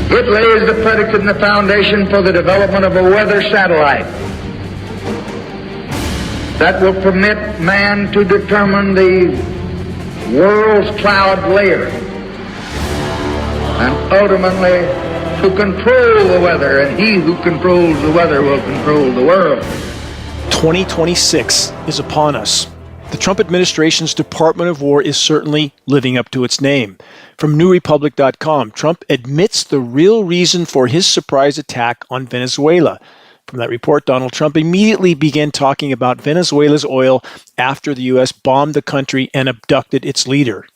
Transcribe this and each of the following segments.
It lays the predicate and the foundation for the development of a weather satellite that will permit man to determine the world's cloud layer and ultimately to control the weather, and he who controls the weather will control the world. 2026 is upon us. The Trump administration's Department of War is certainly living up to its name. From NewRepublic.com, Trump admits the real reason for his surprise attack on Venezuela. From that report, Donald Trump immediately began talking about Venezuela's oil after the U.S. bombed the country and abducted its leader.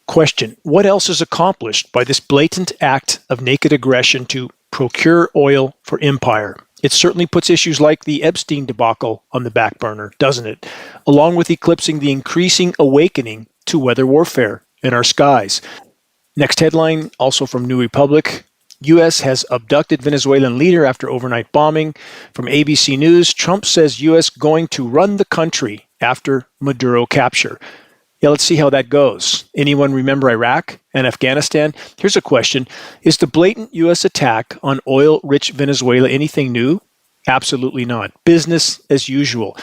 Question: what else is accomplished by this blatant act of naked aggression to procure oil for empire? It certainly puts issues like the Epstein debacle on the back burner, doesn't it? Along with eclipsing the increasing awakening to weather warfare in our skies. Next headline, also from New Republic. U.S. has abducted Venezuelan leader after overnight bombing. From ABC News, Trump says U.S. going to run the country after Maduro capture. Yeah, let's see how that goes. Anyone remember Iraq and Afghanistan? Here's a question. Is the blatant U.S. attack on oil-rich Venezuela anything new? Absolutely not. Business as usual.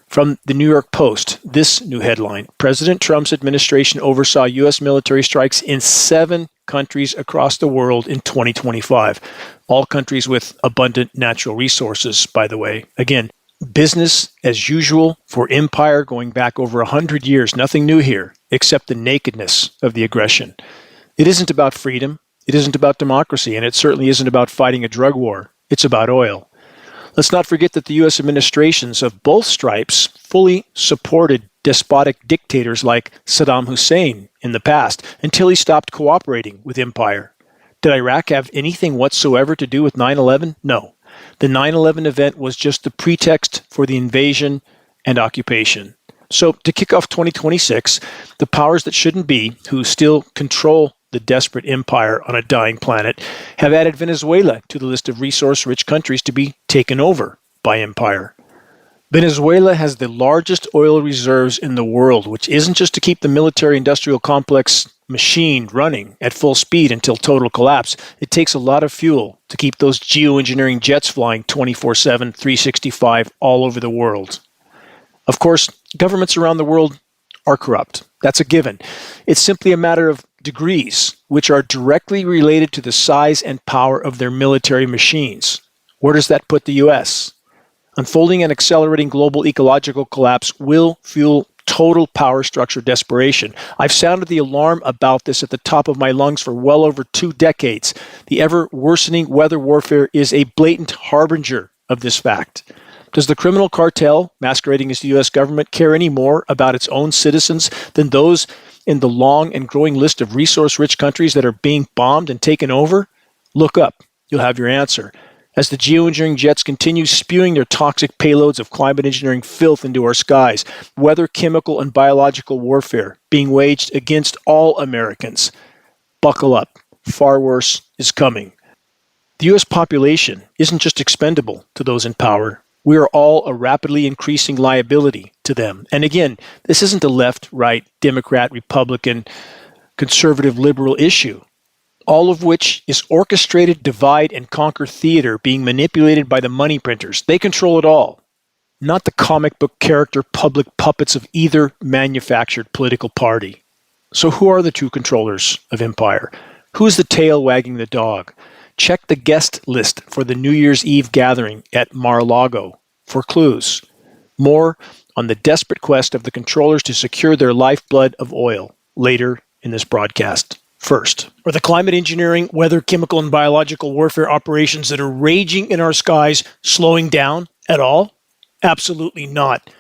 From the New York Post, this new headline: President Trump's administration oversaw U.S. military strikes in 7 countries across the world in 2025. All countries with abundant natural resources, by the way. Again, business as usual for empire going back over 100 years. Nothing new here, except the nakedness of the aggression. It isn't about freedom. It isn't about democracy. And it certainly isn't about fighting a drug war. It's about oil. Let's not forget that the U.S. administrations of both stripes fully supported despotic dictators like Saddam Hussein in the past until he stopped cooperating with empire. Did Iraq have anything whatsoever to do with 9/11? No. The 9/11 event was just the pretext for the invasion and occupation. So to kick off 2026, the powers that shouldn't be, who still control the desperate empire on a dying planet, have added Venezuela to the list of resource-rich countries to be taken over by empire. Venezuela has the largest oil reserves in the world, which isn't just to keep the military-industrial complex machine running at full speed until total collapse. It takes a lot of fuel to keep those geoengineering jets flying 24/7, 365 all over the world. Of course, governments around the world are corrupt. That's a given. It's simply a matter of degrees, which are directly related to the size and power of their military machines. Where does that put the U.S.? Unfolding and accelerating global ecological collapse will fuel total power structure desperation. I've sounded the alarm about this at the top of my lungs for well over 2 decades. The ever-worsening weather warfare is a blatant harbinger of this fact. Does the criminal cartel, masquerading as the U.S. government, care any more about its own citizens than those in the long and growing list of resource-rich countries that are being bombed and taken over? Look up. You'll have your answer. As the geoengineering jets continue spewing their toxic payloads of climate engineering filth into our skies, weather, chemical, and biological warfare being waged against all Americans. Buckle up. Far worse is coming. The U.S. population isn't just expendable to those in power. We are all a rapidly increasing liability to them. And again, this isn't a left, right, Democrat, Republican, conservative, liberal issue. All of which is orchestrated divide and conquer theater being manipulated by the money printers. They control it all, not the comic book character public puppets of either manufactured political party. So who are the true controllers of empire? Who's the tail wagging the dog? Check the guest list for the New Year's Eve gathering at Mar-a-Lago for clues. More on the desperate quest of the controllers to secure their lifeblood of oil later in this broadcast. First, are the climate engineering, weather, chemical, and biological warfare operations that are raging in our skies slowing down at all? Absolutely not.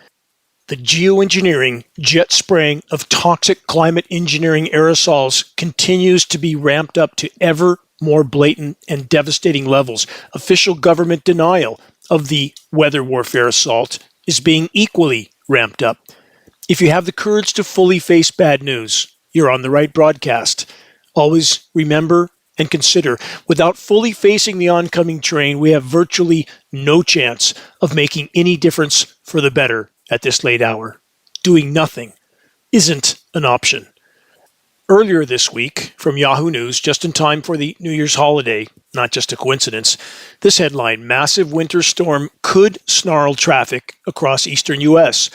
The geoengineering, jet spraying of toxic climate engineering aerosols continues to be ramped up to ever more blatant and devastating levels. Official government denial of the weather warfare assault is being equally ramped up. If you have the courage to fully face bad news, you're on the right broadcast. Always remember and consider, without fully facing the oncoming train, we have virtually no chance of making any difference for the better at this late hour. Doing nothing isn't an option. Earlier this week, from Yahoo News, just in time for the New Year's holiday, not just a coincidence, this headline, massive winter storm could snarl traffic across eastern U.S.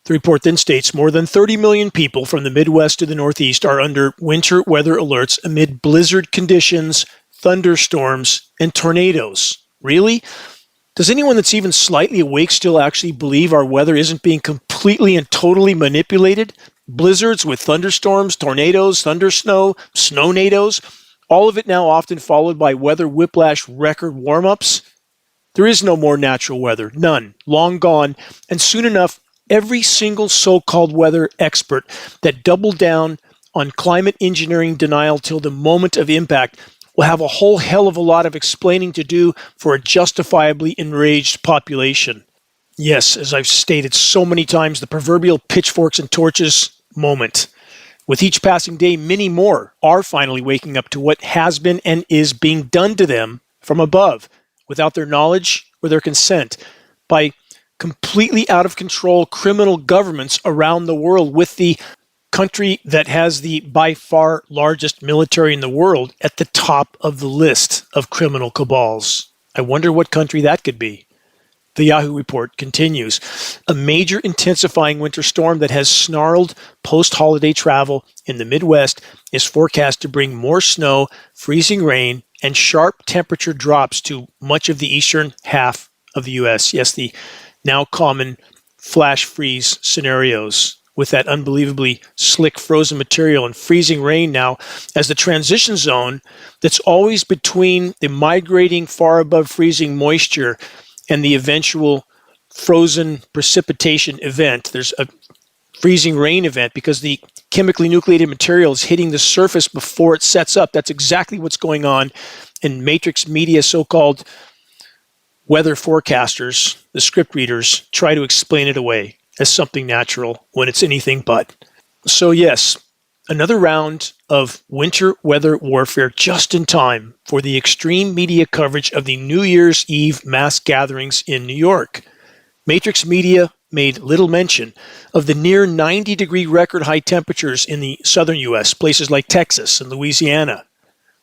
The report then states more than 30 million people from the Midwest to the Northeast are under winter weather alerts amid blizzard conditions, thunderstorms, and tornadoes. Really? Does anyone that's even slightly awake still actually believe our weather isn't being completely and totally manipulated? Blizzards with thunderstorms, tornadoes, thundersnow, snownadoes, all of it now often followed by weather whiplash record warm-ups. There is no more natural weather, none, long gone, and soon enough, every single so-called weather expert that doubled down on climate engineering denial till the moment of impact will have a whole hell of a lot of explaining to do for a justifiably enraged population. Yes, as I've stated so many times, the proverbial pitchforks and torches moment. With each passing day, many more are finally waking up to what has been and is being done to them from above, without their knowledge or their consent, by completely out of control criminal governments around the world, with the country that has the by far largest military in the world at the top of the list of criminal cabals. I wonder what country that could be. The Yahoo report continues. A major intensifying winter storm that has snarled post-holiday travel in the Midwest is forecast to bring more snow, freezing rain, and sharp temperature drops to much of the eastern half of the U.S. Yes, the now common flash freeze scenarios with that unbelievably slick frozen material and freezing rain now as the transition zone that's always between the migrating far above freezing moisture and the eventual frozen precipitation event. There's a freezing rain event because the chemically nucleated material is hitting the surface before it sets up. That's exactly what's going on. And matrix media, so-called weather forecasters, the script readers, try to explain it away as something natural when it's anything but. So yes, another round of winter weather warfare just in time for the extreme media coverage of the New Year's Eve mass gatherings in New York. Matrix media made little mention of the near 90-degree record high temperatures in the southern U.S., places like Texas and Louisiana.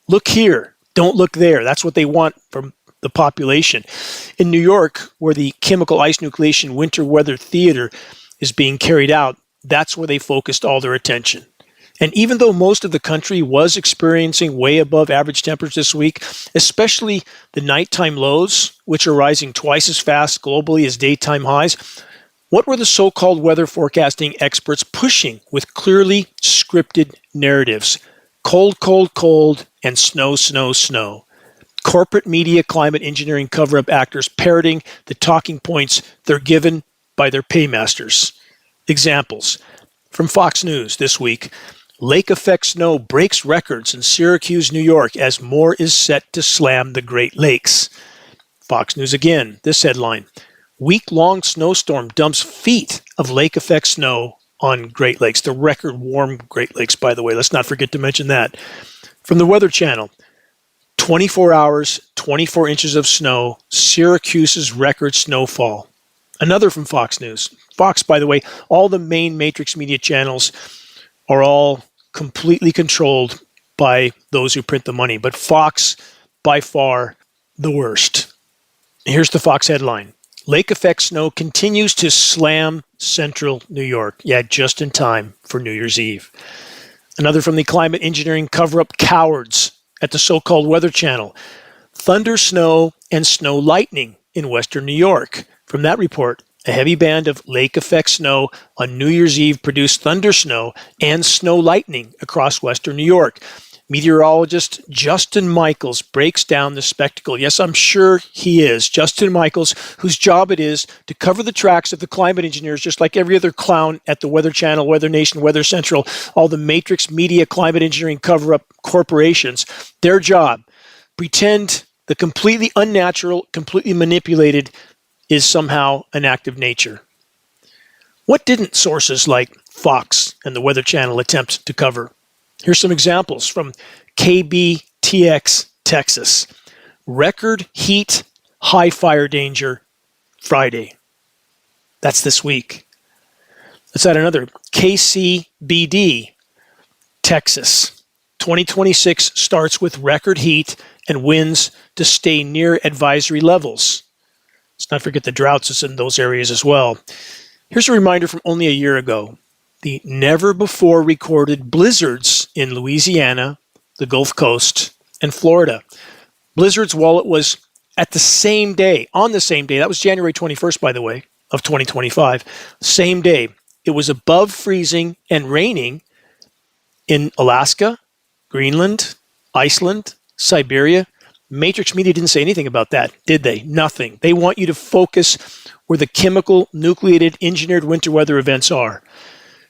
Look here, don't look there. That's what they want from the population. In New York, where the chemical ice nucleation winter weather theater is being carried out, that's where they focused all their attention. And even though most of the country was experiencing way above average temperatures this week, especially the nighttime lows, which are rising twice as fast globally as daytime highs, what were the so-called weather forecasting experts pushing with clearly scripted narratives? Cold, cold, cold, and snow, snow, snow. Corporate media climate engineering cover-up actors parroting the talking points they're given by their paymasters. Examples from Fox News this week. Lake effect snow breaks records in Syracuse, New York, as more is set to slam the Great Lakes. Fox News again, this headline. Week-long snowstorm dumps feet of lake effect snow on Great Lakes. The record warm Great Lakes, by the way. Let's not forget to mention that. From the Weather Channel. 24 hours, 24 inches of snow, Syracuse's record snowfall. Another from Fox News. Fox, by the way, all the main Matrix media channels are all completely controlled by those who print the money, but Fox, by far, the worst. Here's the Fox headline. Lake effect snow continues to slam central New York. Yeah, just in time for New Year's Eve. Another from the climate engineering cover-up cowards at the so-called Weather Channel. Thunder, snow, and snow lightning in western New York. From that report, a heavy band of lake effect snow on New Year's Eve produced thunder snow and snow lightning across western New York. Meteorologist Justin Michaels breaks down the spectacle. Yes, I'm sure he is. Justin Michaels, whose job it is to cover the tracks of the climate engineers, just like every other clown at the Weather Channel, Weather Nation, Weather Central, all the Matrix Media climate engineering cover-up corporations. Their job, pretend the completely unnatural, completely manipulated is somehow an act of nature. What didn't sources like Fox and the Weather Channel attempt to cover? Here's some examples from KBTX, Texas. Record heat, high fire danger, Friday. That's this week. Let's add another. KCBD, Texas. 2026 starts with record heat and winds to stay near advisory levels. Let's not forget the droughts that's in those areas as well. Here's a reminder from only a year ago. The never-before recorded blizzards in Louisiana, the Gulf Coast, and Florida. Blizzards, while it was at the same day, on the same day, that was January 21st, by the way, of 2025, same day, it was above freezing and raining in Alaska, Greenland, Iceland, Siberia. Matrix Media didn't say anything about that, did they? Nothing. They want you to focus where the chemical, nucleated, engineered winter weather events are.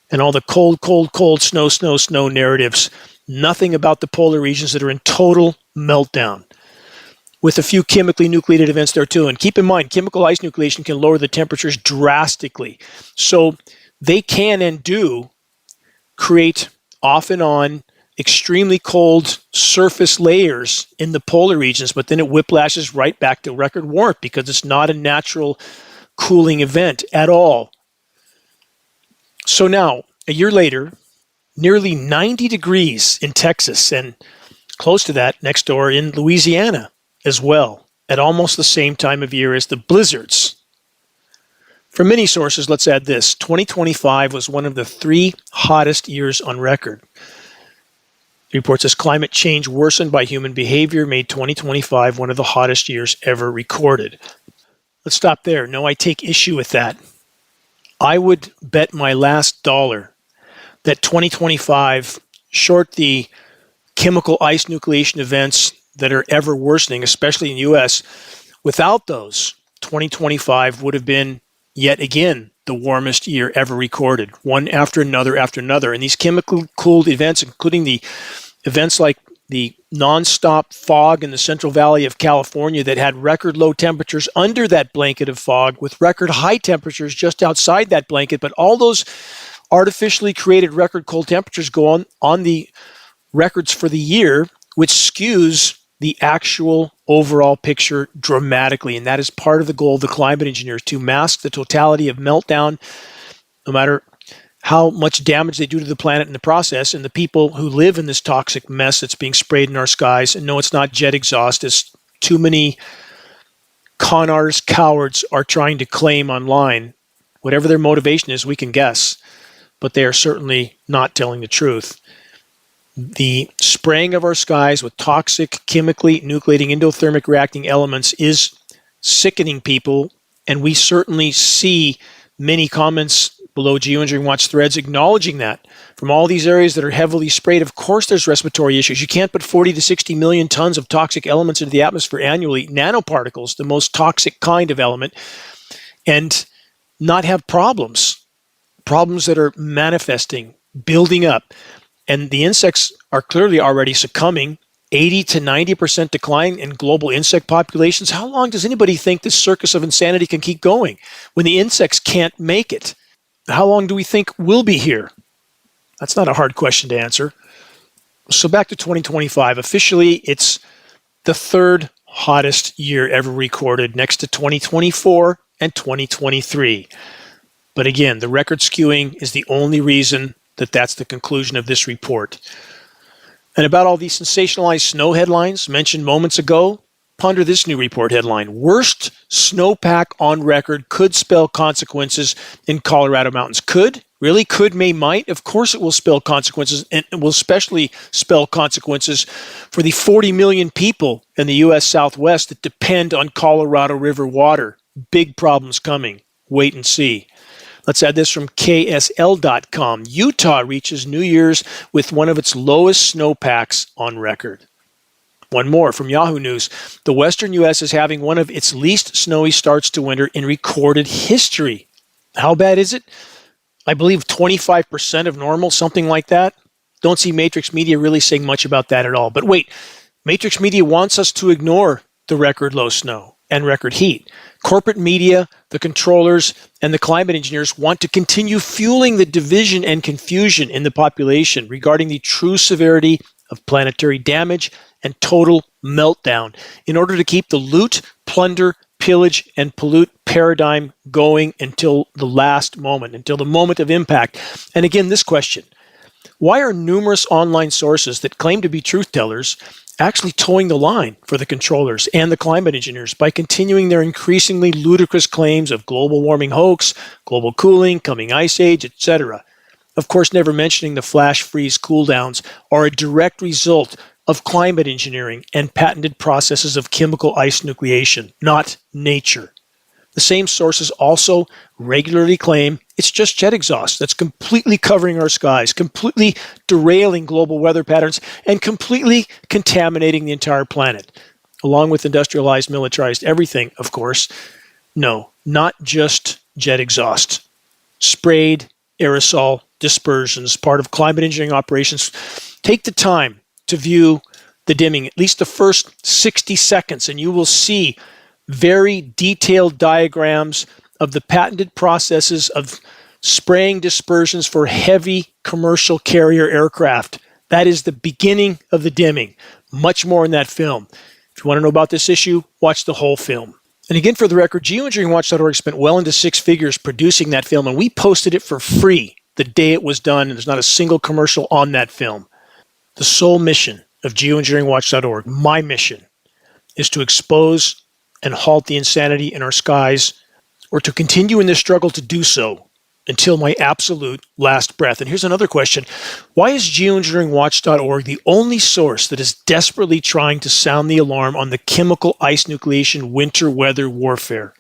And all the cold, cold, cold, snow, snow, snow narratives. Nothing about the polar regions that are in total meltdown, with a few chemically nucleated events there too. And keep in mind, chemical ice nucleation can lower the temperatures drastically. So they can and do create off and on extremely cold surface layers in the polar regions, but then it whiplashes right back to record warmth because it's not a natural cooling event at all. So now, a year later, nearly 90 degrees in Texas and close to that next door in Louisiana as well, at almost the same time of year as the blizzards. From many sources, let's add this. 2025 was one of the 3 hottest years on record. The report says climate change worsened by human behavior made 2025 one of the hottest years ever recorded. Let's stop there. No, I take issue with that. I would bet my last dollar that 2025, short the chemical ice nucleation events that are ever worsening, especially in the U.S., without those, 2025 would have been yet again the warmest year ever recorded, one after another after another. And these chemical cooled events, including the events like the nonstop fog in the Central Valley of California that had record low temperatures under that blanket of fog with record high temperatures just outside that blanket. But all those artificially created record cold temperatures go on the records for the year, which skews the actual overall picture dramatically. And that is part of the goal of the climate engineers, to mask the totality of meltdown, no matter how much damage they do to the planet in the process, and the people who live in this toxic mess that's being sprayed in our skies. And no, it's not jet exhaust, as too many con artist cowards are trying to claim online. Whatever their motivation is, we can guess, but they are certainly not telling the truth. The spraying of our skies with toxic, chemically nucleating, endothermic reacting elements is sickening people, and we certainly see many comments below Geoengineering Watch threads acknowledging that. From all these areas that are heavily sprayed, of course there's respiratory issues. You can't put 40 to 60 million tons of toxic elements into the atmosphere annually, nanoparticles, the most toxic kind of element, and not have problems that are manifesting, building up. And the insects are clearly already succumbing. 80 to 90% decline in global insect populations. How long does anybody think this circus of insanity can keep going when the insects can't make it? How long do we think we'll be here? That's not a hard question to answer. So back to 2025. Officially, it's the 3rd hottest year ever recorded, next to 2024 and 2023. But again, the record skewing is the only reason that that's the conclusion of this report. And about all these sensationalized snow headlines mentioned moments ago, ponder this new report headline: worst snowpack on record could spell consequences in Colorado mountains. Could? Really? Could, may, might? Of course it will spell consequences, and it will especially spell consequences for the 40 million people in the U.S. Southwest that depend on Colorado River water. Big problems coming. Wait and see. Let's add this from KSL.com. Utah reaches New Year's with one of its lowest snowpacks on record. One more from Yahoo News. The western U.S. is having one of its least snowy starts to winter in recorded history. How bad is it? I believe 25% of normal, something like that. Don't see Matrix Media really saying much about that at all. But wait, Matrix Media wants us to ignore the record low snow and record heat. Corporate media, the controllers, and the climate engineers want to continue fueling the division and confusion in the population regarding the true severity of planetary damage and total meltdown in order to keep the loot, plunder, pillage, and pollute paradigm going until the last moment, until the moment of impact. And again, this question: Why are numerous online sources that claim to be truth tellers actually towing the line for the controllers and the climate engineers by continuing their increasingly ludicrous claims of global warming hoax, global cooling, coming ice age, etc.? Of course, never mentioning the flash freeze cooldowns are a direct result of climate engineering and patented processes of chemical ice nucleation, not nature. The same sources also regularly claim it's just jet exhaust that's completely covering our skies, completely derailing global weather patterns, and completely contaminating the entire planet, along with industrialized, militarized everything, of course. No, not just jet exhaust. Sprayed aerosol dispersions, part of climate engineering operations. Take the time to view the dimming, at least the first 60 seconds, and you will see very detailed diagrams of the patented processes of spraying dispersions for heavy commercial carrier aircraft. That is the beginning of the dimming. Much more in that film. If you want to know about this issue, watch the whole film. And again, for the record, geoengineeringwatch.org spent well into six figures producing that film, and we posted it for free the day it was done, and there's not a single commercial on that film. The sole mission of geoengineeringwatch.org, my mission, is to expose and halt the insanity in our skies, or to continue in this struggle to do so until my absolute last breath. And here's another question. Why is geoengineeringwatch.org the only source that is desperately trying to sound the alarm on the chemical ice nucleation winter weather warfare?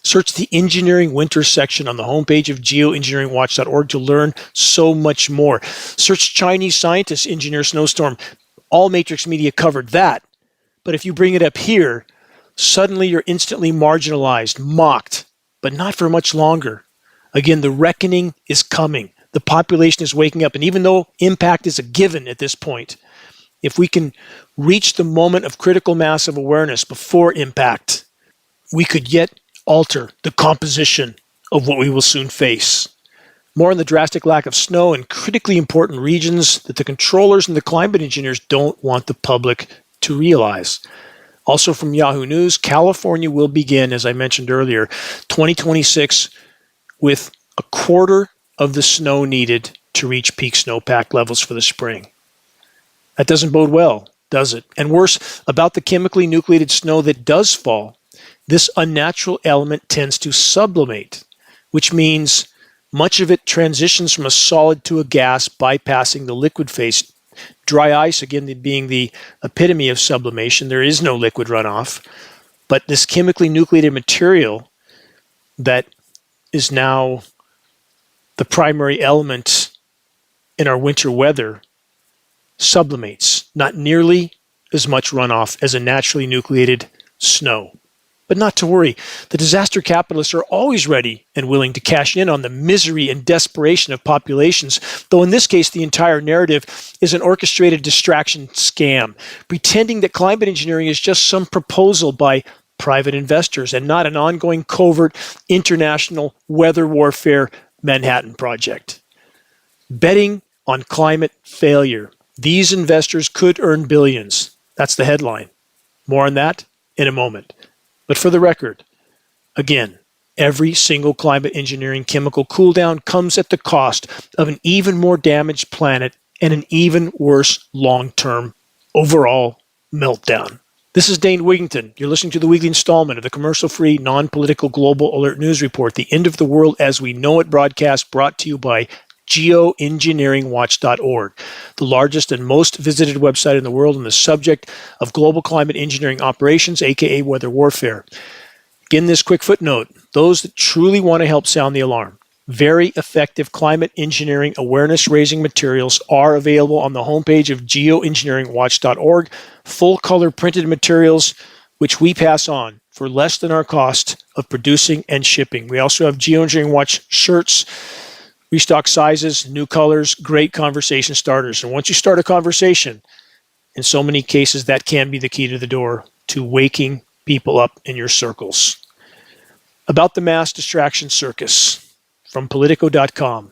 Search the Engineering Winter section on the homepage of geoengineeringwatch.org to learn so much more. Search Chinese scientists engineer snowstorm. All Matrix Media covered that. But if you bring it up here, suddenly you're instantly marginalized, mocked, but not for much longer. Again, the reckoning is coming. The population is waking up. And even though impact is a given at this point, if we can reach the moment of critical mass of awareness before impact, we could yet alter the composition of what we will soon face. More on the drastic lack of snow in critically important regions that the controllers and the climate engineers don't want the public to realize. Also from Yahoo News, California will begin, as I mentioned earlier, 2026 with a quarter of the snow needed to reach peak snowpack levels for the spring. That doesn't bode well, does it? And worse, about the chemically nucleated snow that does fall, this unnatural element tends to sublimate, which means much of it transitions from a solid to a gas, bypassing the liquid phase. Dry ice, again, being the epitome of sublimation. There is no liquid runoff. But this chemically nucleated material that is now the primary element in our winter weather sublimates. Not nearly as much runoff as a naturally nucleated snow. But not to worry, the disaster capitalists are always ready and willing to cash in on the misery and desperation of populations, though in this case the entire narrative is an orchestrated distraction scam, pretending that climate engineering is just some proposal by private investors and not an ongoing covert international weather warfare Manhattan Project. Betting on climate failure. These investors could earn billions. That's the headline. More on that in a moment. But for the record, again, every single climate engineering chemical cooldown comes at the cost of an even more damaged planet and an even worse long-term overall meltdown. This is Dane Wigington. You're listening to the weekly installment of the commercial-free, non-political Global Alert News Report, the End of the World as We Know It broadcast, brought to you by Geoengineeringwatch.org, the largest and most visited website in the world on the subject of global climate engineering operations, aka weather warfare. Again, this quick footnote, those that truly want to help sound the alarm, very effective climate engineering awareness-raising materials are available on the homepage of Geoengineeringwatch.org, full-color printed materials which we pass on for less than our cost of producing and shipping. We also have Geoengineering Watch shirts, restock sizes, new colors, great conversation starters. And once you start a conversation, in so many cases, that can be the key to the door to waking people up in your circles. About the mass distraction circus from Politico.com,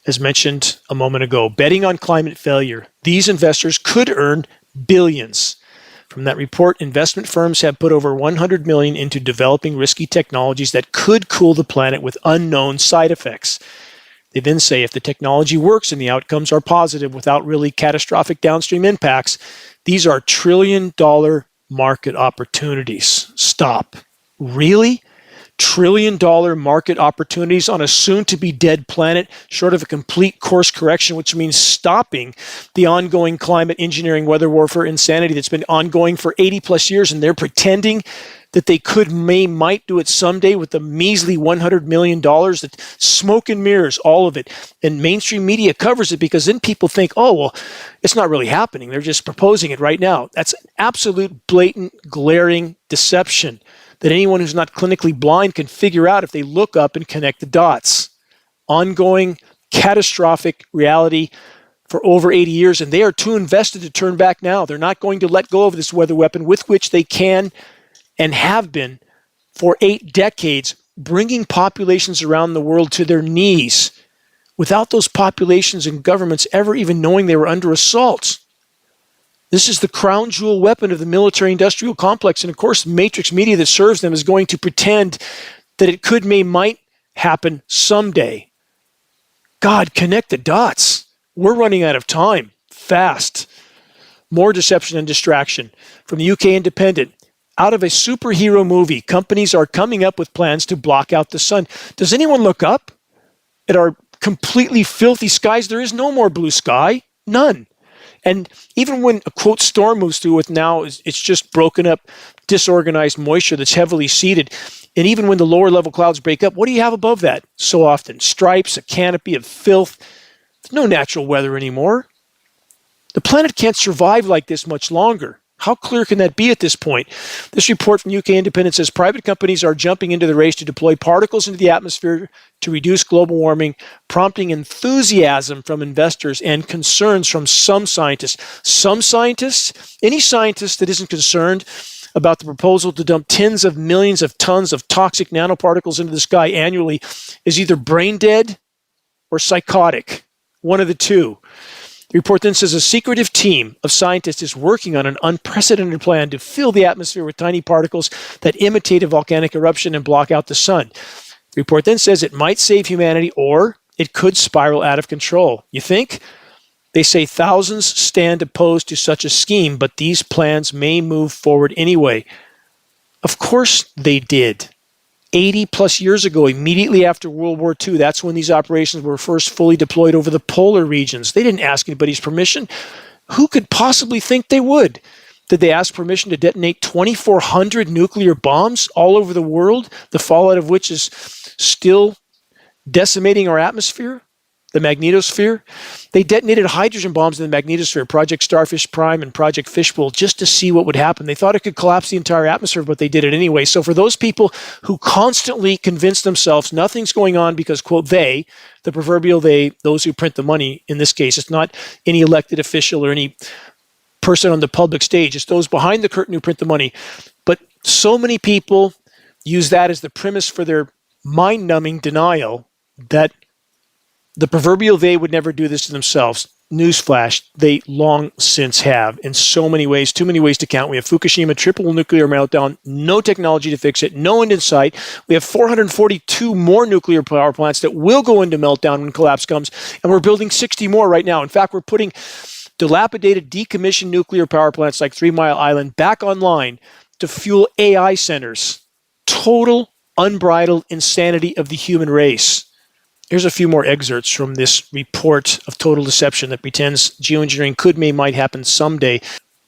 as mentioned a moment ago, betting on climate failure, these investors could earn billions. From that report, investment firms have put over $100 million into developing risky technologies that could cool the planet with unknown side effects. They then say if the technology works and the outcomes are positive without really catastrophic downstream impacts, these are trillion-dollar market opportunities. Stop. Really? Trillion-dollar market opportunities on a soon-to-be dead planet, short of a complete course correction, which means stopping the ongoing climate engineering, weather warfare insanity that's been ongoing for 80-plus years, and they're pretending that they might do it someday with the measly $100 million. That smoke and mirrors, all of it. And mainstream media covers it because then people think, oh, well, it's not really happening. They're just proposing it right now. That's absolute, blatant, glaring deception that anyone who's not clinically blind can figure out if they look up and connect the dots. Ongoing, catastrophic reality for over 80 years, and they are too invested to turn back now. They're not going to let go of this weather weapon with which they can and have been for 8 decades, bringing populations around the world to their knees without those populations and governments ever even knowing they were under assault. This is the crown jewel weapon of the military-industrial complex, and of course, the matrix media that serves them is going to pretend that it might happen someday. God, connect the dots. We're running out of time, fast. More deception and distraction. From the UK Independent, out of a superhero movie, companies are coming up with plans to block out the sun. Does anyone look up at our completely filthy skies? There is no more blue sky, none. And even when a, quote, storm moves through it now, it's just broken up, disorganized moisture that's heavily seeded. And even when the lower level clouds break up, what do you have above that so often? Stripes, a canopy of filth. There's no natural weather anymore. The planet can't survive like this much longer. How clear can that be at this point? This report from UK Independent says private companies are jumping into the race to deploy particles into the atmosphere to reduce global warming, prompting enthusiasm from investors and concerns from some scientists. Some scientists, any scientist that isn't concerned about the proposal to dump tens of millions of tons of toxic nanoparticles into the sky annually is either brain dead or psychotic, one of the two. The report then says a secretive team of scientists is working on an unprecedented plan to fill the atmosphere with tiny particles that imitate a volcanic eruption and block out the sun. The report then says it might save humanity or it could spiral out of control. You think? They say thousands stand opposed to such a scheme, but these plans may move forward anyway. Of course they did. 80 plus years ago, immediately after World War II, that's when these operations were first fully deployed over the polar regions. They didn't ask anybody's permission. Who could possibly think they would? Did they ask permission to detonate 2,400 nuclear bombs all over the world, the fallout of which is still decimating our atmosphere, the magnetosphere? They detonated hydrogen bombs in the magnetosphere, Project Starfish Prime and Project Fishbowl, just to see what would happen. They thought it could collapse the entire atmosphere, but they did it anyway. So for those people who constantly convince themselves nothing's going on because, quote, they, the proverbial they, those who print the money, in this case, it's not any elected official or any person on the public stage, it's those behind the curtain who print the money. But so many people use that as the premise for their mind-numbing denial that the proverbial they would never do this to themselves. Newsflash, they long since have in so many ways, too many ways to count. We have Fukushima, triple nuclear meltdown, no technology to fix it, no end in sight. We have 442 more nuclear power plants that will go into meltdown when collapse comes, and we're building 60 more right now. In fact, we're putting dilapidated, decommissioned nuclear power plants like 3 Mile Island back online to fuel AI centers. Total, unbridled insanity of the human race. Here's a few more excerpts from this report of total deception that pretends geoengineering might happen someday.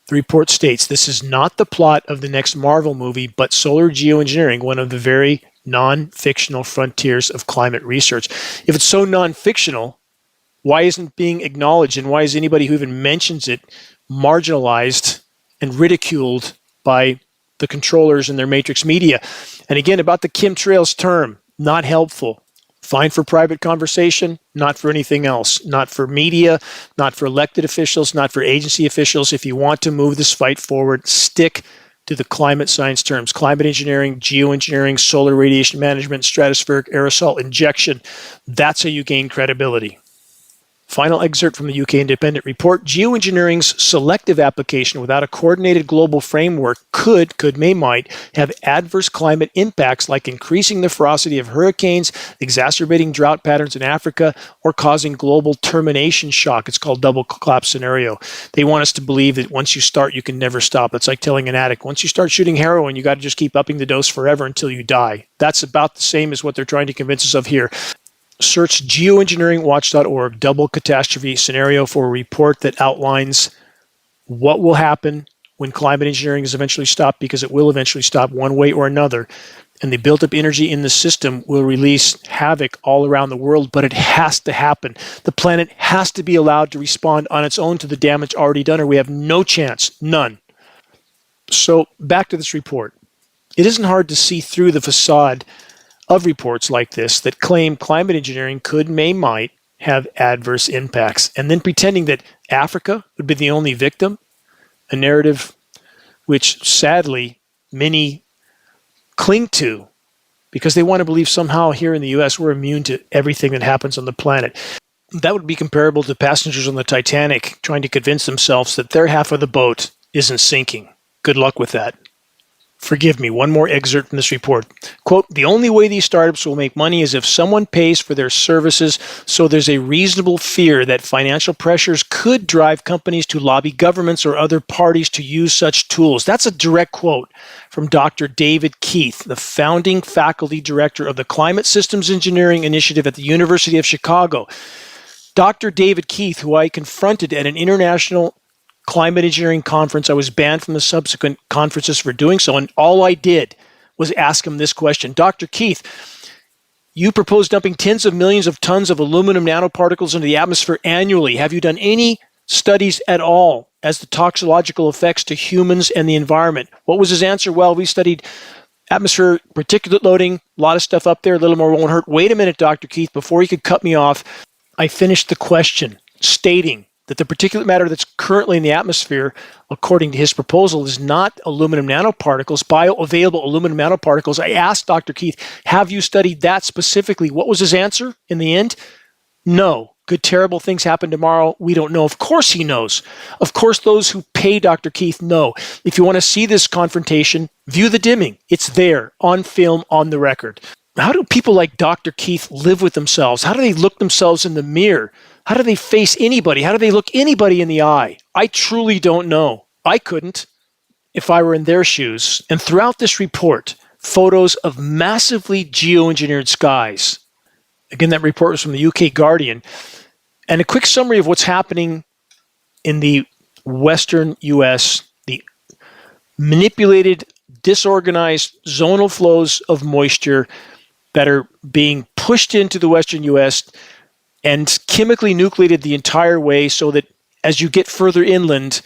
The report states, this is not the plot of the next Marvel movie, but solar geoengineering, one of the very non-fictional frontiers of climate research. If it's so non-fictional, why isn't it being acknowledged, and why is anybody who even mentions it marginalized and ridiculed by the controllers and their matrix media? And again, about the chemtrails term, not helpful. Fine for private conversation, not for anything else. Not for media, not for elected officials, not for agency officials. If you want to move this fight forward, stick to the climate science terms. Climate engineering, geoengineering, solar radiation management, stratospheric aerosol injection. That's how you gain credibility. Final excerpt from the UK Independent report. Geoengineering's selective application without a coordinated global framework might have adverse climate impacts like increasing the ferocity of hurricanes, exacerbating drought patterns in Africa, or causing global termination shock. It's called double collapse scenario. They want us to believe that once you start, you can never stop. It's like telling an addict, once you start shooting heroin, you got to just keep upping the dose forever until you die. That's about the same as what they're trying to convince us of here. Search geoengineeringwatch.org double catastrophe scenario for a report that outlines what will happen when climate engineering is eventually stopped, because it will eventually stop one way or another. And the built-up energy in the system will release havoc all around the world, but it has to happen. The planet has to be allowed to respond on its own to the damage already done, or we have no chance, none. So back to this report. It isn't hard to see through the facade of reports like this that claim climate engineering might have adverse impacts, and then pretending that Africa would be the only victim, a narrative which sadly many cling to because they want to believe somehow here in the US we're immune to everything that happens on the planet. That would be comparable to passengers on the Titanic trying to convince themselves that their half of the boat isn't sinking. Good luck with that. Forgive me, one more excerpt from this report. Quote, the only way these startups will make money is if someone pays for their services, so there's a reasonable fear that financial pressures could drive companies to lobby governments or other parties to use such tools. That's a direct quote from Dr. David Keith, the founding faculty director of the Climate Systems Engineering Initiative at the University of Chicago. Dr. David Keith, who I confronted at an international climate engineering conference. I was banned from the subsequent conferences for doing so, and all I did was ask him this question. Dr. Keith, you propose dumping tens of millions of tons of aluminum nanoparticles into the atmosphere annually. Have you done any studies at all as the toxicological effects to humans and the environment? What was his answer? Well, we studied atmosphere particulate loading, a lot of stuff up there, a little more won't hurt. Wait a minute, Dr. Keith, before he could cut me off, I finished the question stating that the particulate matter that's currently in the atmosphere, according to his proposal, is not aluminum nanoparticles, bioavailable aluminum nanoparticles. I asked Dr. Keith, have you studied that specifically? What was his answer in the end? No. Could terrible things happen tomorrow? We don't know. Of course he knows. Of course those who pay Dr. Keith know. If you want to see this confrontation, view the dimming. It's there, on film, on the record. How do people like Dr. Keith live with themselves? How do they look themselves in the mirror? How do they face anybody? How do they look anybody in the eye? I truly don't know. I couldn't if I were in their shoes. And throughout this report, photos of massively geoengineered skies. Again, that report was from the UK Guardian. And a quick summary of what's happening in the western US, the manipulated, disorganized zonal flows of moisture that are being pushed into the western US and chemically nucleated the entire way, so that as you get further inland,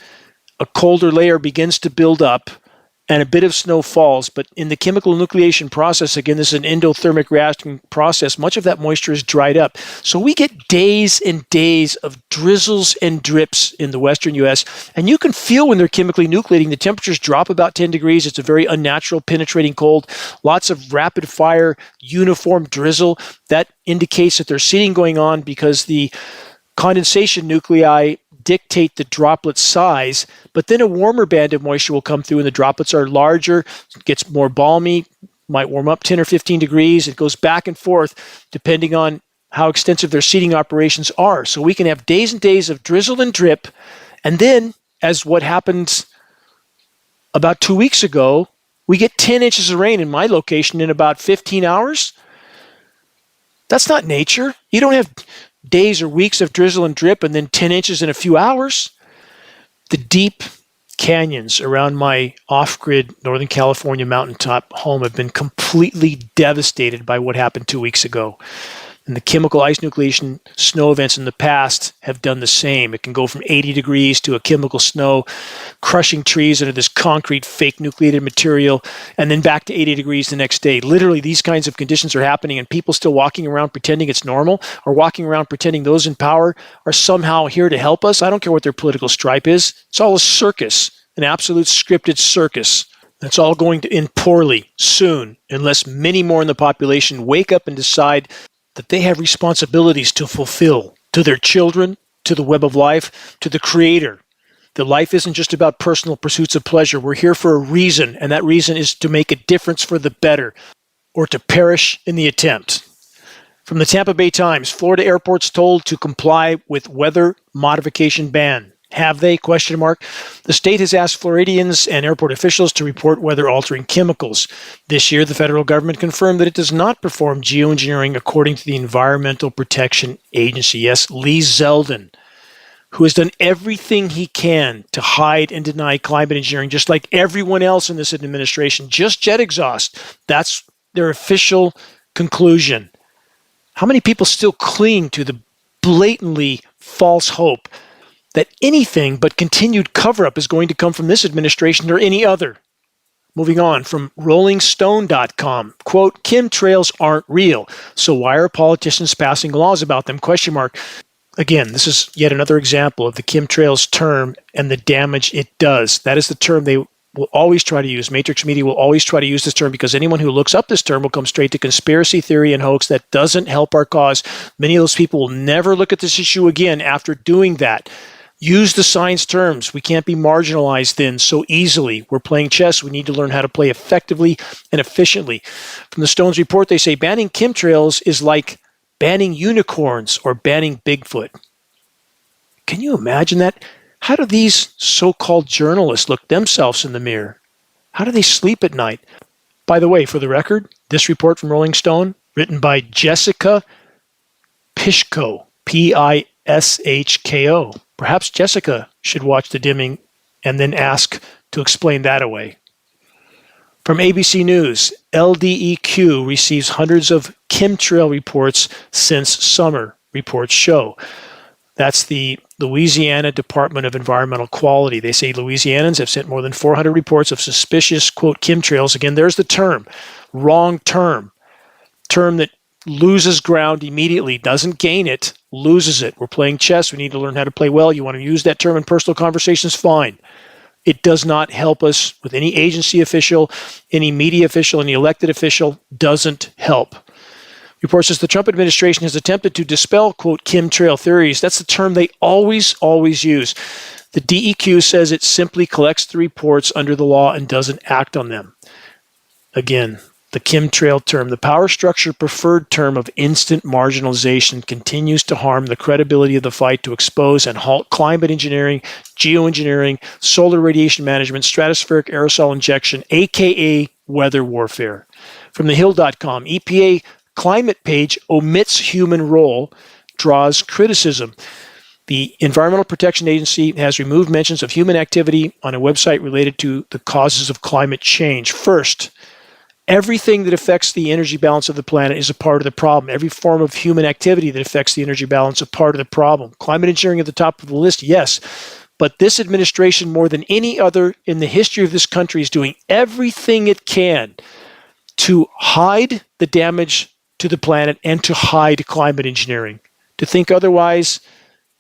a colder layer begins to build up and a bit of snow falls. But in the chemical nucleation process, again, this is an endothermic reaction process, much of that moisture is dried up. So we get days and days of drizzles and drips in the western US, and you can feel when they're chemically nucleating, the temperatures drop about 10 degrees. It's a very unnatural, penetrating cold, lots of rapid fire, uniform drizzle. That indicates that there's seeding going on because the condensation nuclei dictate the droplet size, but then a warmer band of moisture will come through and the droplets are larger, it gets more balmy, might warm up 10 or 15 degrees. It goes back and forth depending on how extensive their seeding operations are. So we can have days and days of drizzle and drip, and then, as what happened about 2 weeks ago, we get 10 inches of rain in my location in about 15 hours. That's not nature. You don't have days or weeks of drizzle and drip and then 10 inches in a few hours. The deep canyons around my off-grid Northern California mountaintop home have been completely devastated by what happened 2 weeks ago. And the chemical ice nucleation snow events in the past have done the same. It can go from 80 degrees to a chemical snow, crushing trees under this concrete fake nucleated material, and then back to 80 degrees the next day. Literally, these kinds of conditions are happening, and people still walking around pretending it's normal, or walking around pretending those in power are somehow here to help us. I don't care what their political stripe is. It's all a circus, an absolute scripted circus. It's all going to end poorly soon, unless many more in the population wake up and decide that they have responsibilities to fulfill to their children, to the web of life, to the Creator. That life isn't just about personal pursuits of pleasure. We're here for a reason, and that reason is to make a difference for the better, or to perish in the attempt. From the Tampa Bay Times, Florida airports told to comply with weather modification ban. Have they? Question mark. The state has asked Floridians and airport officials to report weather-altering chemicals. This year, the federal government confirmed that it does not perform geoengineering according to the Environmental Protection Agency. Yes, Lee Zeldin, who has done everything he can to hide and deny climate engineering, just like everyone else in this administration. Just jet exhaust. That's their official conclusion. How many people still cling to the blatantly false hope that anything but continued cover-up is going to come from this administration or any other? Moving on, from rollingstone.com, quote, chemtrails aren't real, so why are politicians passing laws about them? Question mark. Again, this is yet another example of the chemtrails term and the damage it does. That is the term they will always try to use. Matrix media will always try to use this term because anyone who looks up this term will come straight to conspiracy theory and hoax. That doesn't help our cause. Many of those people will never look at this issue again after doing that. Use the science terms. We can't be marginalized then so easily. We're playing chess. We need to learn how to play effectively and efficiently. From the Stones report, they say banning chemtrails is like banning unicorns or banning Bigfoot. Can you imagine that? How do these so-called journalists look themselves in the mirror? How do they sleep at night? By the way, for the record, this report from Rolling Stone, written by Jessica Pishko, P-I-S-H-K-O. Perhaps Jessica should watch the dimming and then ask to explain that away. From ABC News, LDEQ receives hundreds of chemtrail reports since summer, reports show. That's the Louisiana Department of Environmental Quality. They say Louisianans have sent more than 400 reports of suspicious, quote, chemtrails. Again, there's the term. Wrong term. Term that loses ground immediately, doesn't gain it, loses it. We're playing chess. We need to learn how to play well. You want to use that term in personal conversations? Fine. It does not help us with any agency official, any media official, any elected official. Doesn't help. Report says the Trump administration has attempted to dispel, quote, chemtrail theories. That's the term they always use. The DEQ says it simply collects the reports under the law and doesn't act on them. Again, the chemtrail term, the power structure preferred term of instant marginalization, continues to harm the credibility of the fight to expose and halt climate engineering, geoengineering, solar radiation management, stratospheric aerosol injection, aka weather warfare. From thehill.com, EPA climate page omits human role, draws criticism. The Environmental Protection Agency has removed mentions of human activity on a website related to the causes of climate change. First, everything that affects the energy balance of the planet is a part of the problem. Every form of human activity that affects the energy balance is a part of the problem. Climate engineering at the top of the list, yes. But this administration, more than any other in the history of this country, is doing everything it can to hide the damage to the planet and to hide climate engineering. To think otherwise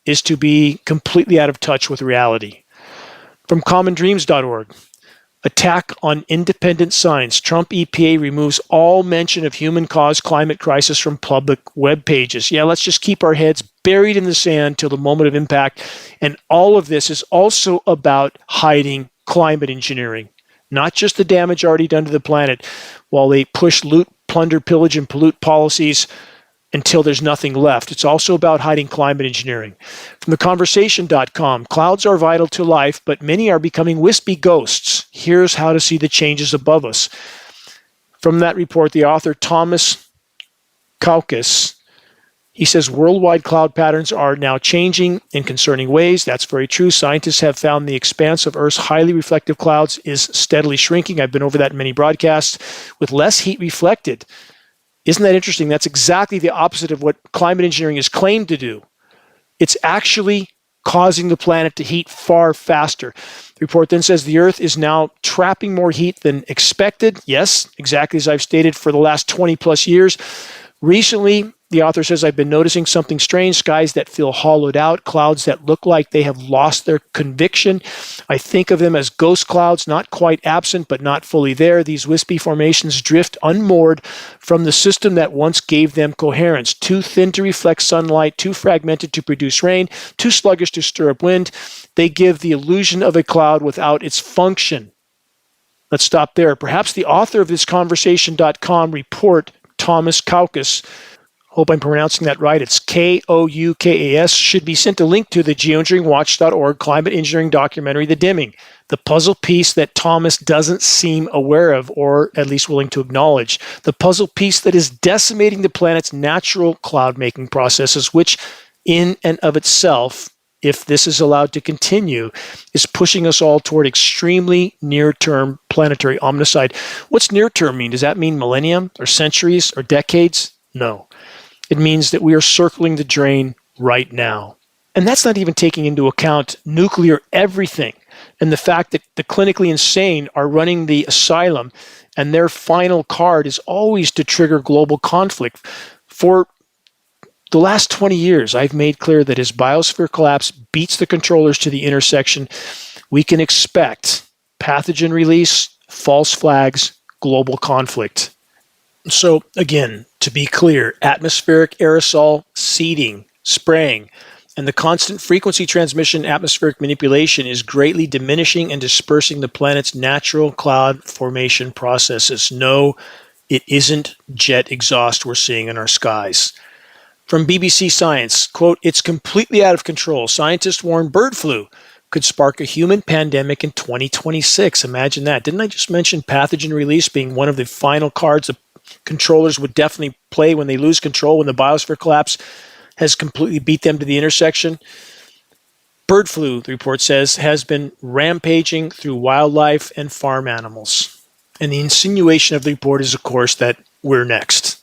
is to be completely out of touch with reality. From commondreams.org, attack on independent science. Trump EPA removes all mention of human-caused climate crisis from public web pages. Yeah, let's just keep our heads buried in the sand till the moment of impact. And all of this is also about hiding climate engineering, not just the damage already done to the planet while they push loot, plunder, pillage, and pollute policies until there's nothing left. It's also about hiding climate engineering. From theconversation.com, clouds are vital to life, but many are becoming wispy ghosts. Here's how to see the changes above us. From that report, the author Thomas Kaukis, he says worldwide cloud patterns are now changing in concerning ways. That's very true. Scientists have found the expanse of Earth's highly reflective clouds is steadily shrinking. I've been over that in many broadcasts, with less heat reflected. Isn't that interesting? That's exactly the opposite of what climate engineering is claimed to do. It's actually causing the planet to heat far faster. The report then says the Earth is now trapping more heat than expected. Yes, exactly as I've stated for the last 20 plus years. Recently, the author says, I've been noticing something strange, skies that feel hollowed out, clouds that look like they have lost their conviction. I think of them as ghost clouds, not quite absent, but not fully there. These wispy formations drift unmoored from the system that once gave them coherence. Too thin to reflect sunlight, too fragmented to produce rain, too sluggish to stir up wind. They give the illusion of a cloud without its function. Let's stop there. Perhaps the author of this conversation.com report, Thomas Kaukas, hope I'm pronouncing that right, it's Koukas, should be sent a link to the geoengineeringwatch.org climate engineering documentary, The Dimming, the puzzle piece that Thomas doesn't seem aware of, or at least willing to acknowledge, the puzzle piece that is decimating the planet's natural cloud-making processes, which in and of itself, if this is allowed to continue, is pushing us all toward extremely near-term planetary omnicide. What's near-term mean? Does that mean millennium or centuries or decades? No. It means that we are circling the drain right now. And that's not even taking into account nuclear everything and the fact that the clinically insane are running the asylum and their final card is always to trigger global conflict. For the last 20 years, I've made clear that as biosphere collapse beats the controllers to the intersection, we can expect pathogen release, false flags, global conflict. So again, to be clear, atmospheric aerosol seeding, spraying, and the constant frequency transmission atmospheric manipulation is greatly diminishing and dispersing the planet's natural cloud formation processes. No, it isn't jet exhaust we're seeing in our skies. From BBC Science, quote, it's completely out of control. Scientists warn bird flu could spark a human pandemic in 2026. Imagine that. Didn't I just mention pathogen release being one of the final cards the controllers would definitely play when they lose control, when the biosphere collapse has completely beat them to the intersection? Bird flu, the report says, has been rampaging through wildlife and farm animals. And the insinuation of the report is, of course, that we're next.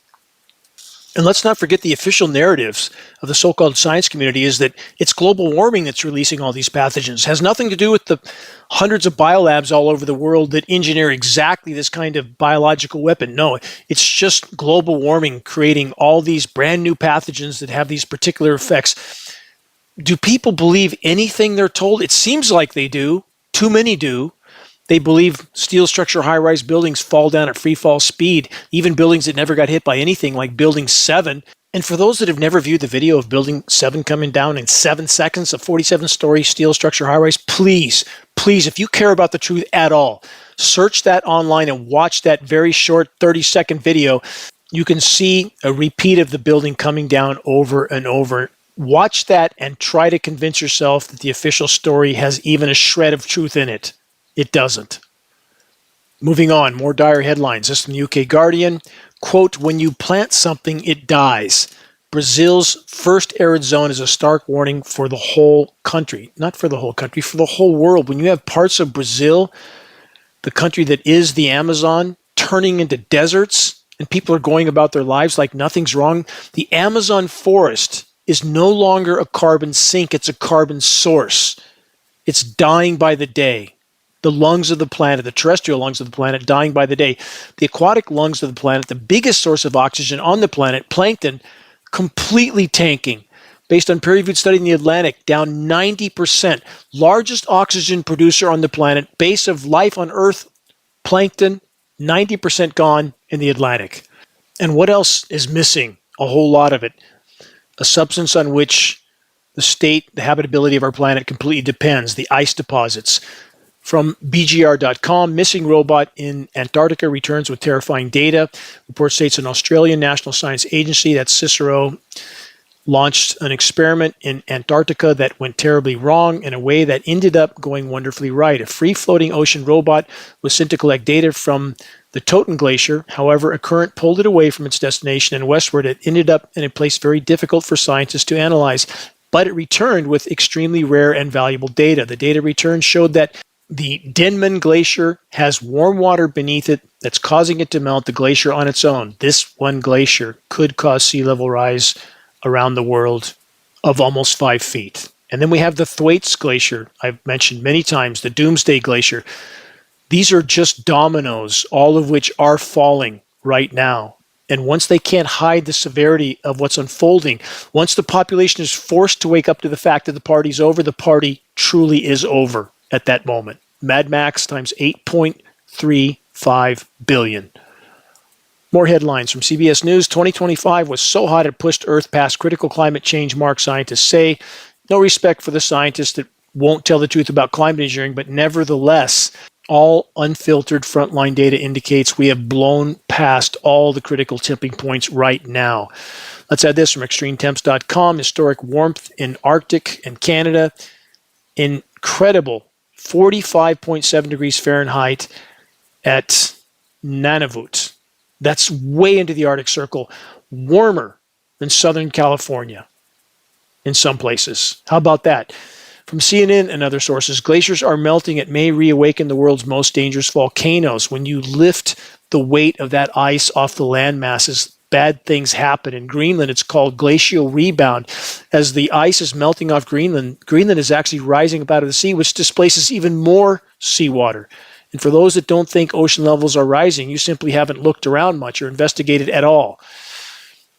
And let's not forget the official narratives of the so-called science community is that it's global warming that's releasing all these pathogens. It has nothing to do with the hundreds of biolabs all over the world that engineer exactly this kind of biological weapon. No, it's just global warming creating all these brand new pathogens that have these particular effects. Do people believe anything they're told? It seems like they do. Too many do. They believe steel structure high-rise buildings fall down at free fall speed, even buildings that never got hit by anything like Building 7. And for those that have never viewed the video of Building 7 coming down in 7 seconds, a 47-story steel structure high-rise, please, if you care about the truth at all, search that online and watch that very short 30-second video. You can see a repeat of the building coming down over and over. Watch that and try to convince yourself that the official story has even a shred of truth in it. It doesn't. Moving on, more dire headlines. This from the UK Guardian. Quote, when you plant something, it dies. Brazil's first arid zone is a stark warning for the whole country. Not for the whole country, for the whole world. When you have parts of Brazil, the country that is the Amazon, turning into deserts, and people are going about their lives like nothing's wrong, the Amazon forest is no longer a carbon sink, it's a carbon source. It's dying by the day. The lungs of the planet, the terrestrial lungs of the planet, dying by the day. The aquatic lungs of the planet, the biggest source of oxygen on the planet, plankton, completely tanking. Based on peer-reviewed study in the Atlantic, down 90%. Largest oxygen producer on the planet, base of life on Earth, plankton, 90% gone in the Atlantic. And what else is missing? A whole lot of it. A substance on which the state, the habitability of our planet completely depends, the ice deposits. From BGR.com, missing robot in Antarctica returns with terrifying data. Report states an Australian National Science Agency, that's CICERO, launched an experiment in Antarctica that went terribly wrong in a way that ended up going wonderfully right. A free-floating ocean robot was sent to collect data from the Totten Glacier. However, a current pulled it away from its destination and westward. It ended up in a place very difficult for scientists to analyze, but it returned with extremely rare and valuable data. The data returned showed that the Denman Glacier has warm water beneath it that's causing it to melt the glacier on its own. This one glacier could cause sea level rise around the world of almost 5 feet. And then we have the Thwaites Glacier, I've mentioned many times, the Doomsday Glacier. These are just dominoes, all of which are falling right now. And once they can't hide the severity of what's unfolding, once the population is forced to wake up to the fact that the party's over, the party truly is over at that moment. Mad Max times 8.35 billion. More headlines from CBS News. 2025 was so hot it pushed Earth past critical climate change mark, scientists say. No respect for the scientists that won't tell the truth about climate engineering, but nevertheless, all unfiltered frontline data indicates we have blown past all the critical tipping points right now. Let's add this from extremetemps.com. Historic warmth in Arctic and Canada. Incredible 45.7 degrees Fahrenheit at Nunavut. That's way into the Arctic Circle. Warmer than Southern California in some places. How about that? From CNN and other sources, glaciers are melting. It may reawaken the world's most dangerous volcanoes. When you lift the weight of that ice off the land masses, bad things happen. In Greenland, it's called glacial rebound. As the ice is melting off Greenland, Greenland is actually rising up out of the sea, which displaces even more seawater. And for those that don't think ocean levels are rising, you simply haven't looked around much or investigated at all.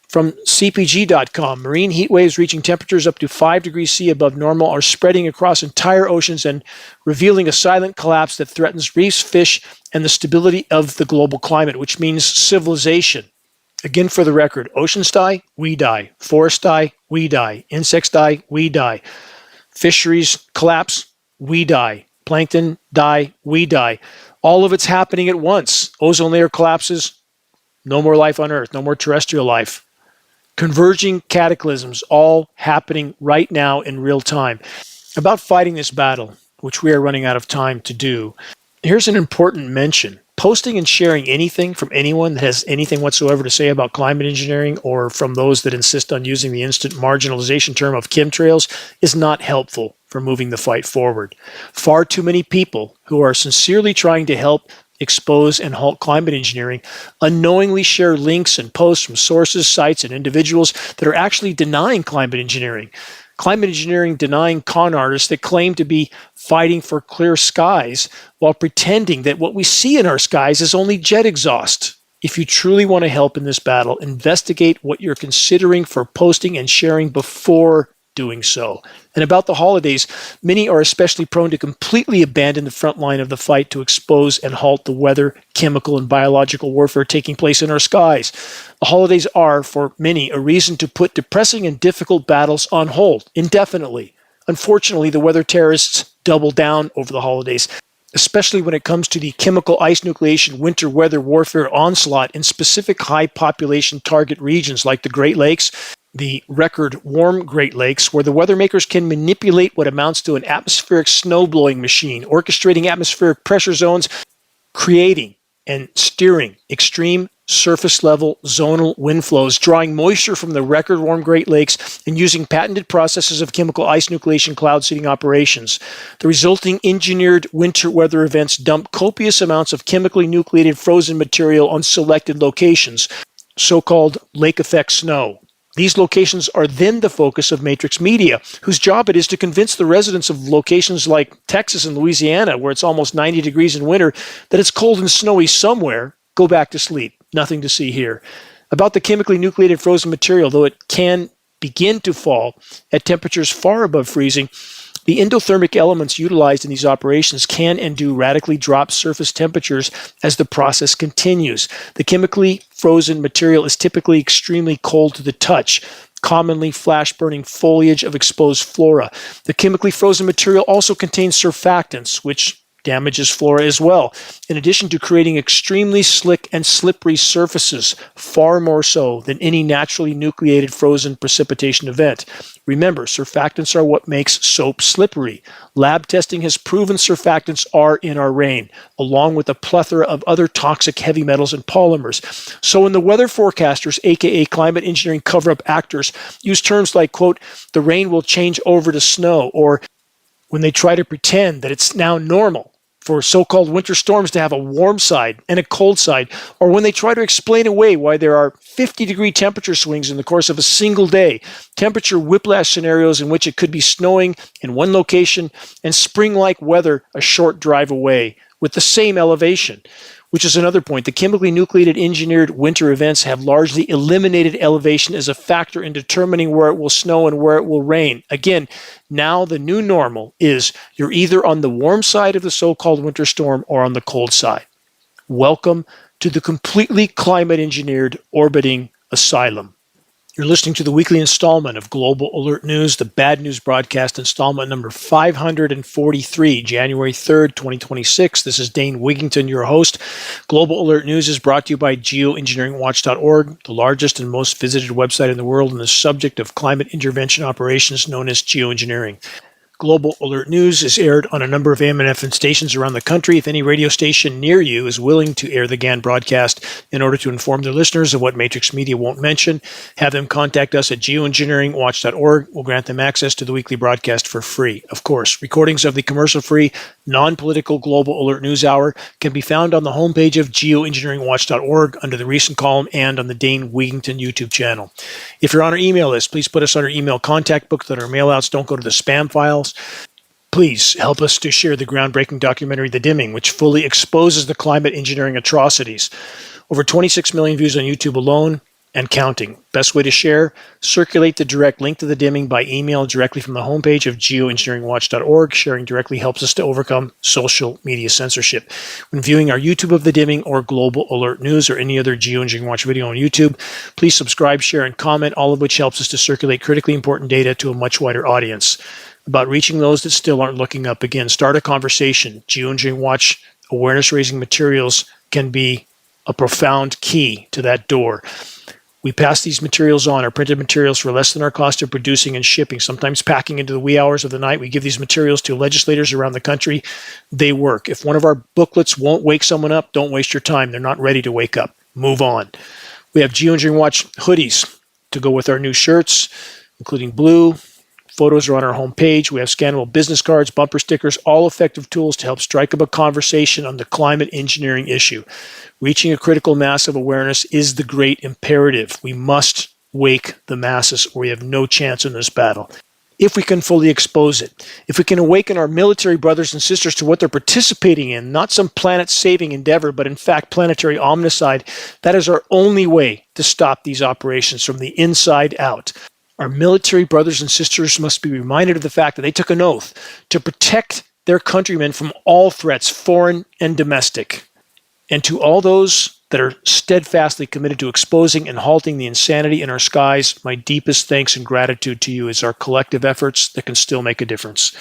From CPG.com, marine heat waves reaching temperatures up to 5 degrees C above normal are spreading across entire oceans and revealing a silent collapse that threatens reefs, fish, and the stability of the global climate, which means civilization. Again, for the record, oceans die, we die. Forests die, we die. Insects die, we die. Fisheries collapse, we die. Plankton die, we die. All of it's happening at once. Ozone layer collapses, no more life on Earth, no more terrestrial life. Converging cataclysms all happening right now in real time. About fighting this battle, which we are running out of time to do, here's an important mention. Posting and sharing anything from anyone that has anything whatsoever to say about climate engineering or from those that insist on using the instant marginalization term of chemtrails is not helpful for moving the fight forward. Far too many people who are sincerely trying to help expose and halt climate engineering unknowingly share links and posts from sources, sites, and individuals that are actually denying climate engineering. Climate engineering denying con artists that claim to be fighting for clear skies while pretending that what we see in our skies is only jet exhaust. If you truly want to help in this battle, investigate what you're considering for posting and sharing before doing so. And about the holidays, many are especially prone to completely abandon the front line of the fight to expose and halt the weather, chemical, and biological warfare taking place in our skies. The holidays are, for many, a reason to put depressing and difficult battles on hold indefinitely. Unfortunately, the weather terrorists double down over the holidays, especially when it comes to the chemical ice nucleation winter weather warfare onslaught in specific high population target regions like the Great Lakes, the record warm Great Lakes, where the weather makers can manipulate what amounts to an atmospheric snow-blowing machine, orchestrating atmospheric pressure zones, creating and steering extreme surface level zonal wind flows, drawing moisture from the record warm Great Lakes, and using patented processes of chemical ice nucleation cloud seeding operations. The resulting engineered winter weather events dump copious amounts of chemically nucleated frozen material on selected locations, so-called lake effect snow. These locations are then the focus of Matrix Media, whose job it is to convince the residents of locations like Texas and Louisiana, where it's almost 90 degrees in winter, that it's cold and snowy somewhere. Go back to sleep. Nothing to see here. About the chemically nucleated frozen material, though it can begin to fall at temperatures far above freezing, the endothermic elements utilized in these operations can and do radically drop surface temperatures as the process continues. The chemically frozen material is typically extremely cold to the touch, commonly flash-burning foliage of exposed flora. The chemically frozen material also contains surfactants, which damages flora as well, in addition to creating extremely slick and slippery surfaces, far more so than any naturally nucleated frozen precipitation event. Remember, surfactants are what makes soap slippery. Lab testing has proven surfactants are in our rain, along with a plethora of other toxic heavy metals and polymers. So when the weather forecasters, aka climate engineering cover-up actors, use terms like, quote, the rain will change over to snow, or when they try to pretend that it's now normal for so-called winter storms to have a warm side and a cold side, or when they try to explain away why there are 50-degree temperature swings in the course of a single day, temperature whiplash scenarios in which it could be snowing in one location and spring-like weather a short drive away with the same elevation. which is another point. The chemically nucleated engineered winter events have largely eliminated elevation as a factor in determining where it will snow and where it will rain. Again, now the new normal is you're either on the warm side of the so-called winter storm or on the cold side. Welcome to the completely climate engineered orbiting asylum. You're listening to the weekly installment of Global Alert News, the Bad News Broadcast, installment number 543, January 3rd, 2026. This is Dane Wigington, your host. Global Alert News is brought to you by Geoengineeringwatch.org, the largest and most visited website in the world on the subject of climate intervention operations known as geoengineering. Global Alert News is aired on a number of AM and FM stations around the country. If any radio station near you is willing to air the GAN broadcast in order to inform their listeners of what Matrix Media won't mention, have them contact us at geoengineeringwatch.org. We'll grant them access to the weekly broadcast for free. Of course, recordings of the commercial-free, non-political Global Alert News Hour can be found on the homepage of geoengineeringwatch.org under the recent column and on the Dane Wigington YouTube channel. If you're on our email list, please put us on our email contact book so that our mailouts don't go to the spam files. Please help us to share the groundbreaking documentary, The Dimming, which fully exposes the climate engineering atrocities. Over 26 million views on YouTube alone and counting. Best way to share, circulate the direct link to The Dimming by email directly from the homepage of geoengineeringwatch.org. Sharing directly helps us to overcome social media censorship. When viewing our YouTube of The Dimming or Global Alert News or any other Geoengineering Watch video on YouTube, please subscribe, share, and comment, all of which helps us to circulate critically important data to a much wider audience. About reaching those that still aren't looking up. Again, start a conversation. Geoengineering Watch awareness-raising materials can be a profound key to that door. We pass these materials on, our printed materials, for less than our cost of producing and shipping, sometimes packing into the wee hours of the night. We give these materials to legislators around the country. They work. If one of our booklets won't wake someone up, don't waste your time. They're not ready to wake up. Move on. We have Geoengineering Watch hoodies to go with our new shirts, including blue. Photos are on our homepage. We have scannable business cards, bumper stickers, all effective tools to help strike up a conversation on the climate engineering issue. Reaching a critical mass of awareness is the great imperative. We must wake the masses or we have no chance in this battle. If we can fully expose it, if we can awaken our military brothers and sisters to what they're participating in, not some planet-saving endeavor, but in fact planetary omnicide, that is our only way to stop these operations from the inside out. Our military brothers and sisters must be reminded of the fact that they took an oath to protect their countrymen from all threats, foreign and domestic. And to all those that are steadfastly committed to exposing and halting the insanity in our skies, my deepest thanks and gratitude to you as our collective efforts that can still make a difference.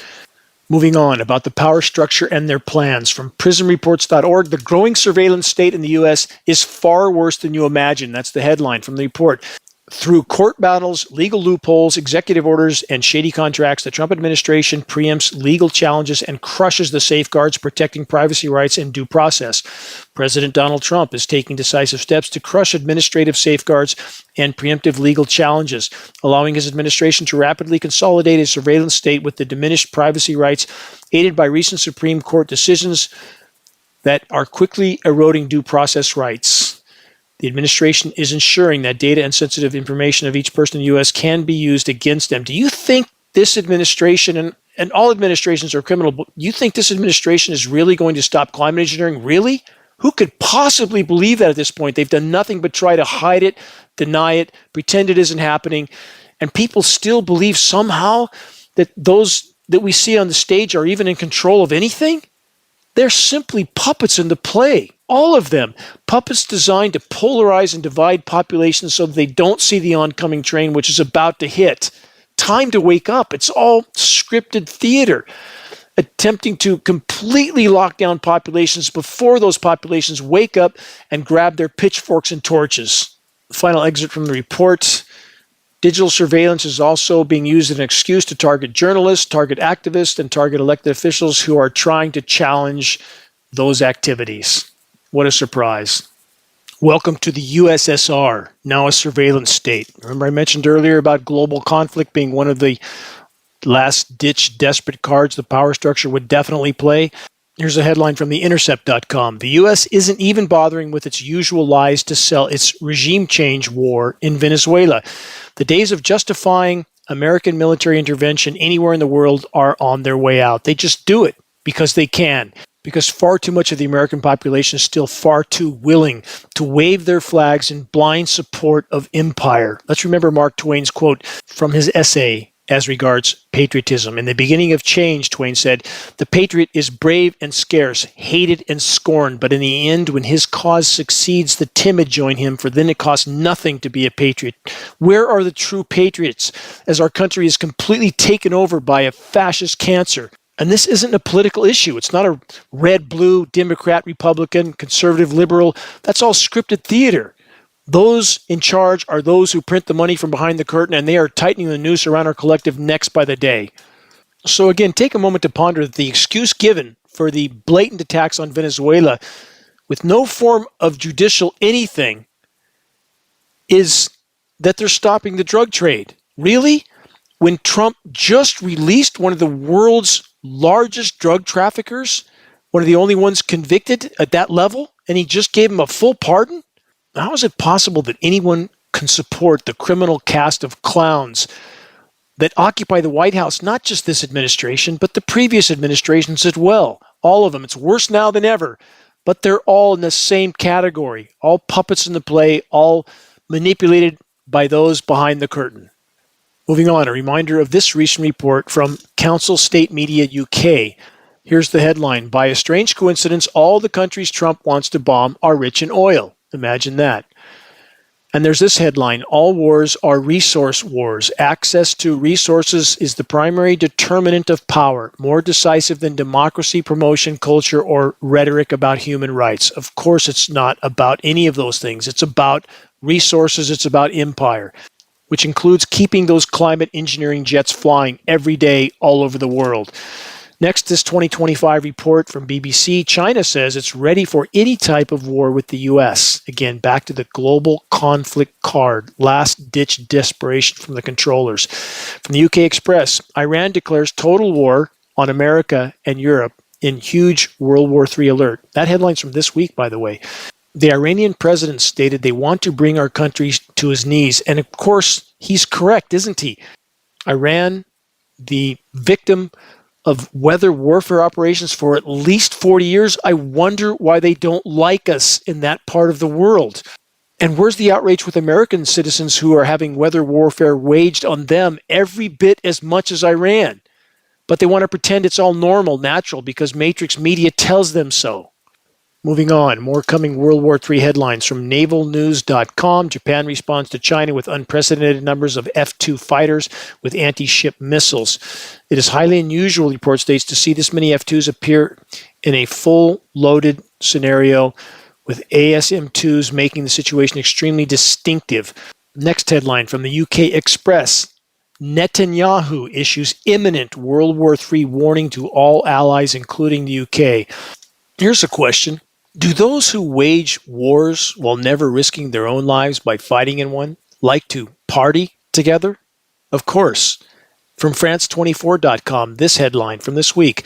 Moving on, about the power structure and their plans. From prismreports.org, the growing surveillance state in the U.S. is far worse than you imagine. That's the headline from the report. Through court battles, legal loopholes, executive orders, and shady contracts, the Trump administration preempts legal challenges and crushes the safeguards protecting privacy rights and due process. President Donald Trump is taking decisive steps to crush administrative safeguards and preemptive legal challenges, allowing his administration to rapidly consolidate a surveillance state with the diminished privacy rights, aided by recent Supreme Court decisions that are quickly eroding due process rights. The administration is ensuring that data and sensitive information of each person in the U.S. can be used against them. Do you think this administration, and all administrations are criminal, but you think this administration is really going to stop climate engineering? Really? Who could possibly believe that at this point? They've done nothing but try to hide it, deny it, pretend it isn't happening, and people still believe somehow that those that we see on the stage are even in control of anything? They're simply puppets in the play. All of them. Puppets designed to polarize and divide populations so that they don't see the oncoming train, which is about to hit. Time to wake up. It's all scripted theater, attempting to completely lock down populations before those populations wake up and grab their pitchforks and torches. The final excerpt from the report. Digital surveillance is also being used as an excuse to target journalists, target activists, and target elected officials who are trying to challenge those activities. What a surprise. Welcome to the USSR, now a surveillance state. Remember I mentioned earlier about global conflict being one of the last-ditch desperate cards the power structure would definitely play? Here's a headline from TheIntercept.com. The U.S. isn't even bothering with its usual lies to sell its regime change war in Venezuela. The days of justifying American military intervention anywhere in the world are on their way out. They just do it because they can. because far too much of the American population is still far too willing to wave their flags in blind support of empire. Let's remember Mark Twain's quote from his essay as regards patriotism. In the beginning of change, Twain said, "The patriot is brave and scarce, hated and scorned, but in the end, when his cause succeeds, the timid join him, for then it costs nothing to be a patriot." Where are the true patriots as our country is completely taken over by a fascist cancer? And this isn't a political issue. It's not a red, blue, Democrat, Republican, conservative, liberal. That's all scripted theater. Those in charge are those who print the money from behind the curtain, and they are tightening the noose around our collective necks by the day. So again, take a moment to ponder that the excuse given for the blatant attacks on Venezuela with no form of judicial anything is that they're stopping the drug trade. Really? When Trump just released one of the world's largest drug traffickers, one of the only ones convicted at that level, and he just gave him a full pardon? How is it possible that anyone can support the criminal cast of clowns that occupy the White House, not just this administration, but the previous administrations as well? All of them. It's worse now than ever, but they're all in the same category, all puppets in the play, all manipulated by those behind the curtain. Moving on, a reminder of this recent report from Council State Media UK. Here's the headline: "By a strange coincidence, all the countries Trump wants to bomb are rich in oil." Imagine that. And there's this headline: "All wars are resource wars. Access to resources is the primary determinant of power, more decisive than democracy, promotion, culture, or rhetoric about human rights." Of course, it's not about any of those things. It's about resources. It's about empire, which includes keeping those climate engineering jets flying every day all over the world. Next, this 2025 report from BBC. China says it's ready for any type of war with the U.S. Again, back to the global conflict card. Last-ditch desperation from the controllers. From the UK Express, Iran declares total war on America and Europe in huge World War III alert. That headline's from this week, by the way. The Iranian president stated they want to bring our country to his knees. And of course, he's correct, isn't he? Iran, the victim of weather warfare operations for at least 40 years. I wonder why they don't like us in that part of the world. And where's the outrage with American citizens who are having weather warfare waged on them every bit as much as Iran? But they want to pretend it's all normal, natural, because Matrix media tells them so. Moving on, more coming World War III headlines from navalnews.com. Japan responds to China with unprecedented numbers of F-2 fighters with anti-ship missiles. It is highly unusual, the report states, to see this many F-2s appear in a full-loaded scenario, with ASM-2s making the situation extremely distinctive. Next headline from the UK Express. Netanyahu issues imminent World War III warning to all allies, including the UK. Here's a question. Do those who wage wars while never risking their own lives by fighting in one like to party together? Of course. From France24.com, this headline from this week: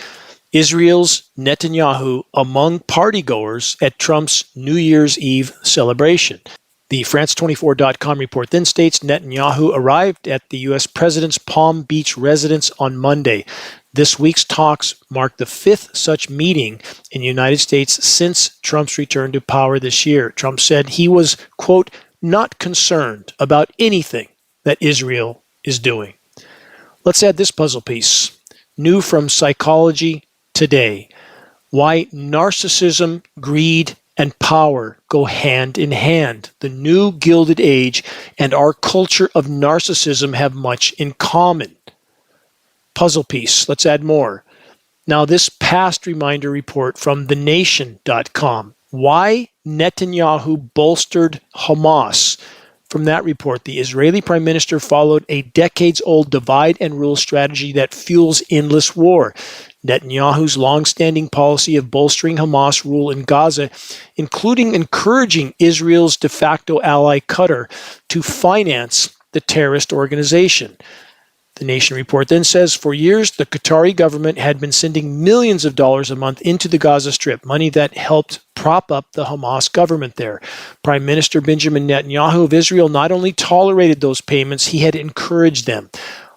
Israel's Netanyahu among partygoers at Trump's New Year's Eve celebration. The France24.com report then states Netanyahu arrived at the U.S. president's Palm Beach residence on Monday. This week's talks mark the fifth such meeting in the United States since Trump's return to power this year. Trump said he was, quote, not concerned about anything that Israel is doing. Let's add this puzzle piece. New from Psychology Today: why narcissism, greed, and power go hand in hand. The new Gilded Age and our culture of narcissism have much in common. Puzzle piece. Let's add more. Now, this past reminder report from thenation.com. Why Netanyahu bolstered Hamas. From that report, the Israeli prime minister followed a decades-old divide-and-rule strategy that fuels endless war. Netanyahu's long-standing policy of bolstering Hamas rule in Gaza, including encouraging Israel's de facto ally Qatar to finance the terrorist organization. The Nation report then says, for years, the Qatari government had been sending millions of dollars a month into the Gaza Strip, money that helped prop up the Hamas government there. Prime Minister Benjamin Netanyahu of Israel not only tolerated those payments, he had encouraged them.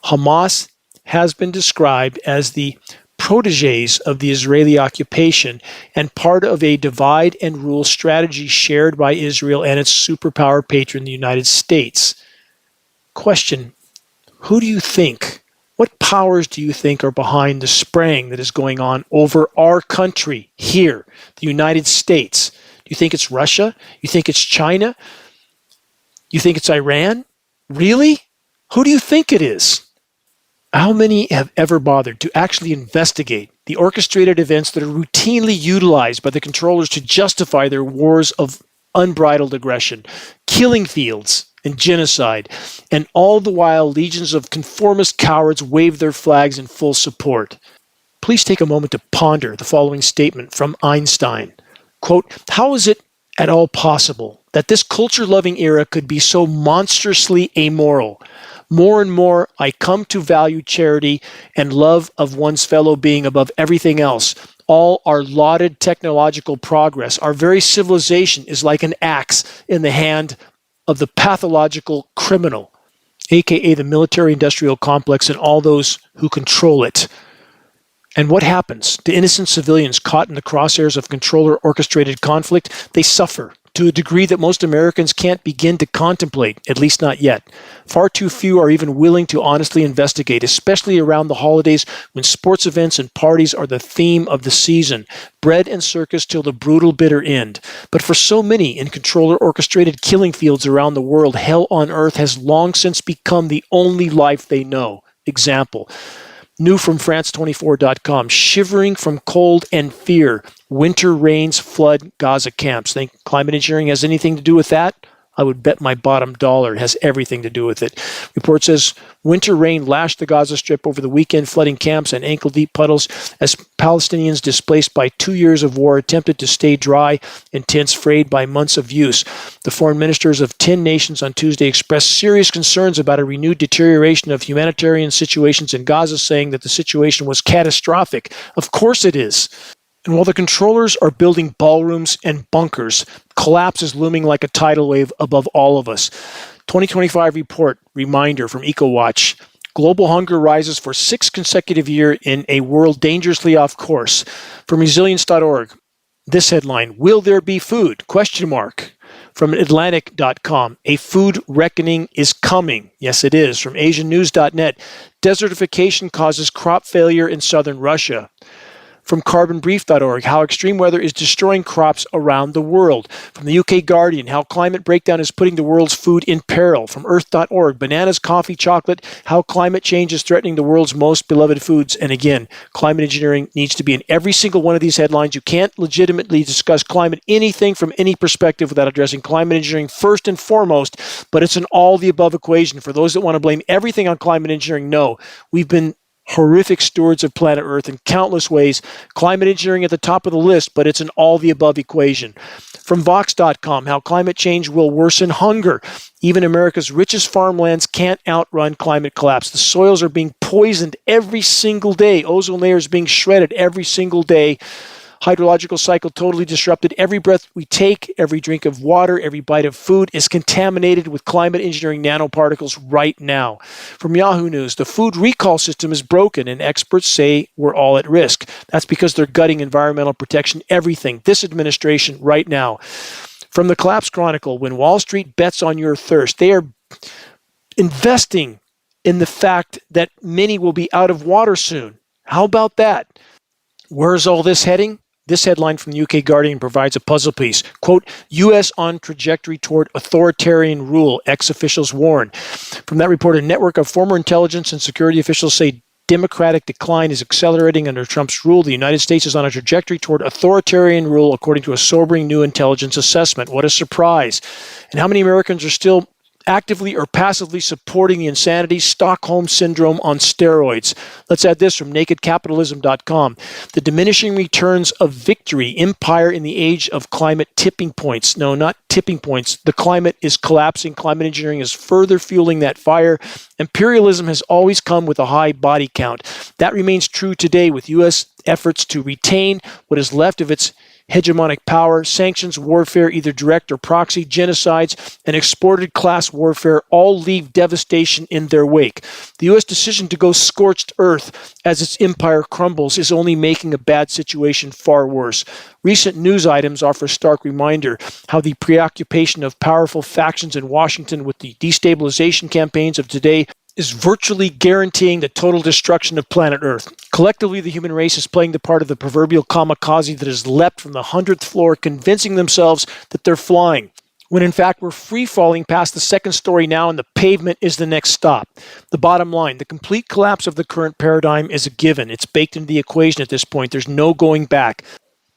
Hamas has been described as the proteges of the Israeli occupation and part of a divide and rule strategy shared by Israel and its superpower patron, the United States. Question, who do you think, what powers do you think are behind the spraying that is going on over our country here, the United States? Do you think it's Russia? You think it's China? You think it's Iran? Really? Who do you think it is? How many have ever bothered to actually investigate the orchestrated events that are routinely utilized by the controllers to justify their wars of unbridled aggression, killing fields, and genocide, and all the while legions of conformist cowards wave their flags in full support? Please take a moment to ponder the following statement from Einstein. Quote, how is it at all possible that this culture-loving era could be so monstrously amoral? More and more, I come to value charity and love of one's fellow being above everything else. All our lauded technological progress, our very civilization is like an axe in the hand of the pathological criminal, aka the military-industrial complex and all those who control it. And what happens to innocent civilians caught in the crosshairs of controller-orchestrated conflict? They suffer to a degree that most Americans can't begin to contemplate, at least not yet. Far too few are even willing to honestly investigate, especially around the holidays when sports events and parties are the theme of the season, bread and circus till the brutal bitter end. But for so many in controller-orchestrated killing fields around the world, hell on earth has long since become the only life they know. Example, new from France24.com, shivering from cold and fear. Winter rains flood Gaza camps. Think climate engineering has anything to do with that? I would bet my bottom dollar it has everything to do with it. Report says winter rain lashed the Gaza Strip over the weekend, flooding camps and ankle-deep puddles as Palestinians displaced by 2 years of war attempted to stay dry in tents frayed by months of use. The foreign ministers of 10 nations on Tuesday expressed serious concerns about a renewed deterioration of humanitarian situations in Gaza, saying that the situation was catastrophic. Of course it is. And while the controllers are building ballrooms and bunkers, collapse is looming like a tidal wave above all of us. 2025 report reminder from EcoWatch. Global hunger rises for 6th consecutive year in a world dangerously off course. From resilience.org, this headline, will there be food? Question mark. From Atlantic.com, a food reckoning is coming. Yes, it is. From AsianNews.net, desertification causes crop failure in southern Russia. From carbonbrief.org, how extreme weather is destroying crops around the world. From the UK Guardian, how climate breakdown is putting the world's food in peril. From earth.org, bananas, coffee, chocolate, how climate change is threatening the world's most beloved foods. And again, climate engineering needs to be in every single one of these headlines. You can't legitimately discuss climate anything from any perspective without addressing climate engineering first and foremost, but it's an all-the-above equation. For those that want to blame everything on climate engineering, no. We've been horrific stewards of planet Earth in countless ways. Climate engineering at the top of the list, but it's an all-the-above equation. From Vox.com, how climate change will worsen hunger. Even America's richest farmlands can't outrun climate collapse. The soils are being poisoned every single day. Ozone layers being shredded every single day. Hydrological cycle totally disrupted. Every breath we take, every drink of water, every bite of food is contaminated with climate engineering nanoparticles right now. From Yahoo News, the food recall system is broken and experts say we're all at risk. That's because they're gutting environmental protection, everything. This administration right now. From the Collapse Chronicle, when Wall Street bets on your thirst, they are investing in the fact that many will be out of water soon. How about that? Where's all this heading? This headline from the UK Guardian provides a puzzle piece. Quote, U.S. on trajectory toward authoritarian rule, ex-officials warn. From that report, a network of former intelligence and security officials say democratic decline is accelerating under Trump's rule. The United States is on a trajectory toward authoritarian rule, according to a sobering new intelligence assessment. What a surprise. And how many Americans are still actively or passively supporting the insanity? Stockholm Syndrome on steroids. Let's add this from nakedcapitalism.com. The diminishing returns of victory, empire in the age of climate tipping points. No, not tipping points. The climate is collapsing. Climate engineering is further fueling that fire. Imperialism has always come with a high body count. That remains true today with U.S. efforts to retain what is left of its hegemonic power. Sanctions, warfare, either direct or proxy, genocides, and exported class warfare all leave devastation in their wake. The U.S. decision to go scorched earth as its empire crumbles is only making a bad situation far worse. Recent news items offer a stark reminder how the preoccupation of powerful factions in Washington with the destabilization campaigns of today is virtually guaranteeing the total destruction of planet Earth. Collectively, the human race is playing the part of the proverbial kamikaze that has leapt from the 100th floor, convincing themselves that they're flying, when in fact we're free-falling past the second story now and the pavement is the next stop. The bottom line, the complete collapse of the current paradigm is a given. It's baked into the equation at this point. There's no going back.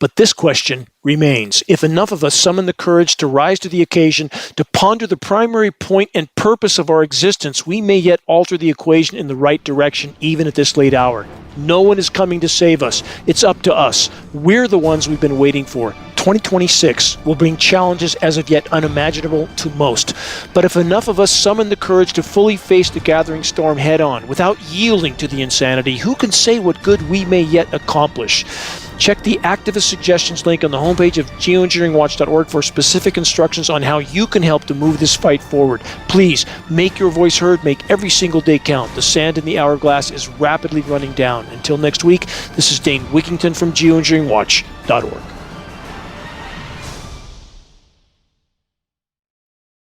But this question remains. If enough of us summon the courage to rise to the occasion, to ponder the primary point and purpose of our existence, we may yet alter the equation in the right direction, even at this late hour. No one is coming to save us. It's up to us. We're the ones we've been waiting for. 2026 will bring challenges as of yet unimaginable to most. But if enough of us summon the courage to fully face the gathering storm head on, without yielding to the insanity, who can say what good we may yet accomplish? Check the activist suggestions link on the homepage of geoengineeringwatch.org for specific instructions on how you can help to move this fight forward. Please, make your voice heard, make every single day count. The sand in the hourglass is rapidly running down. Until next week, this is Dane Wigington from geoengineeringwatch.org.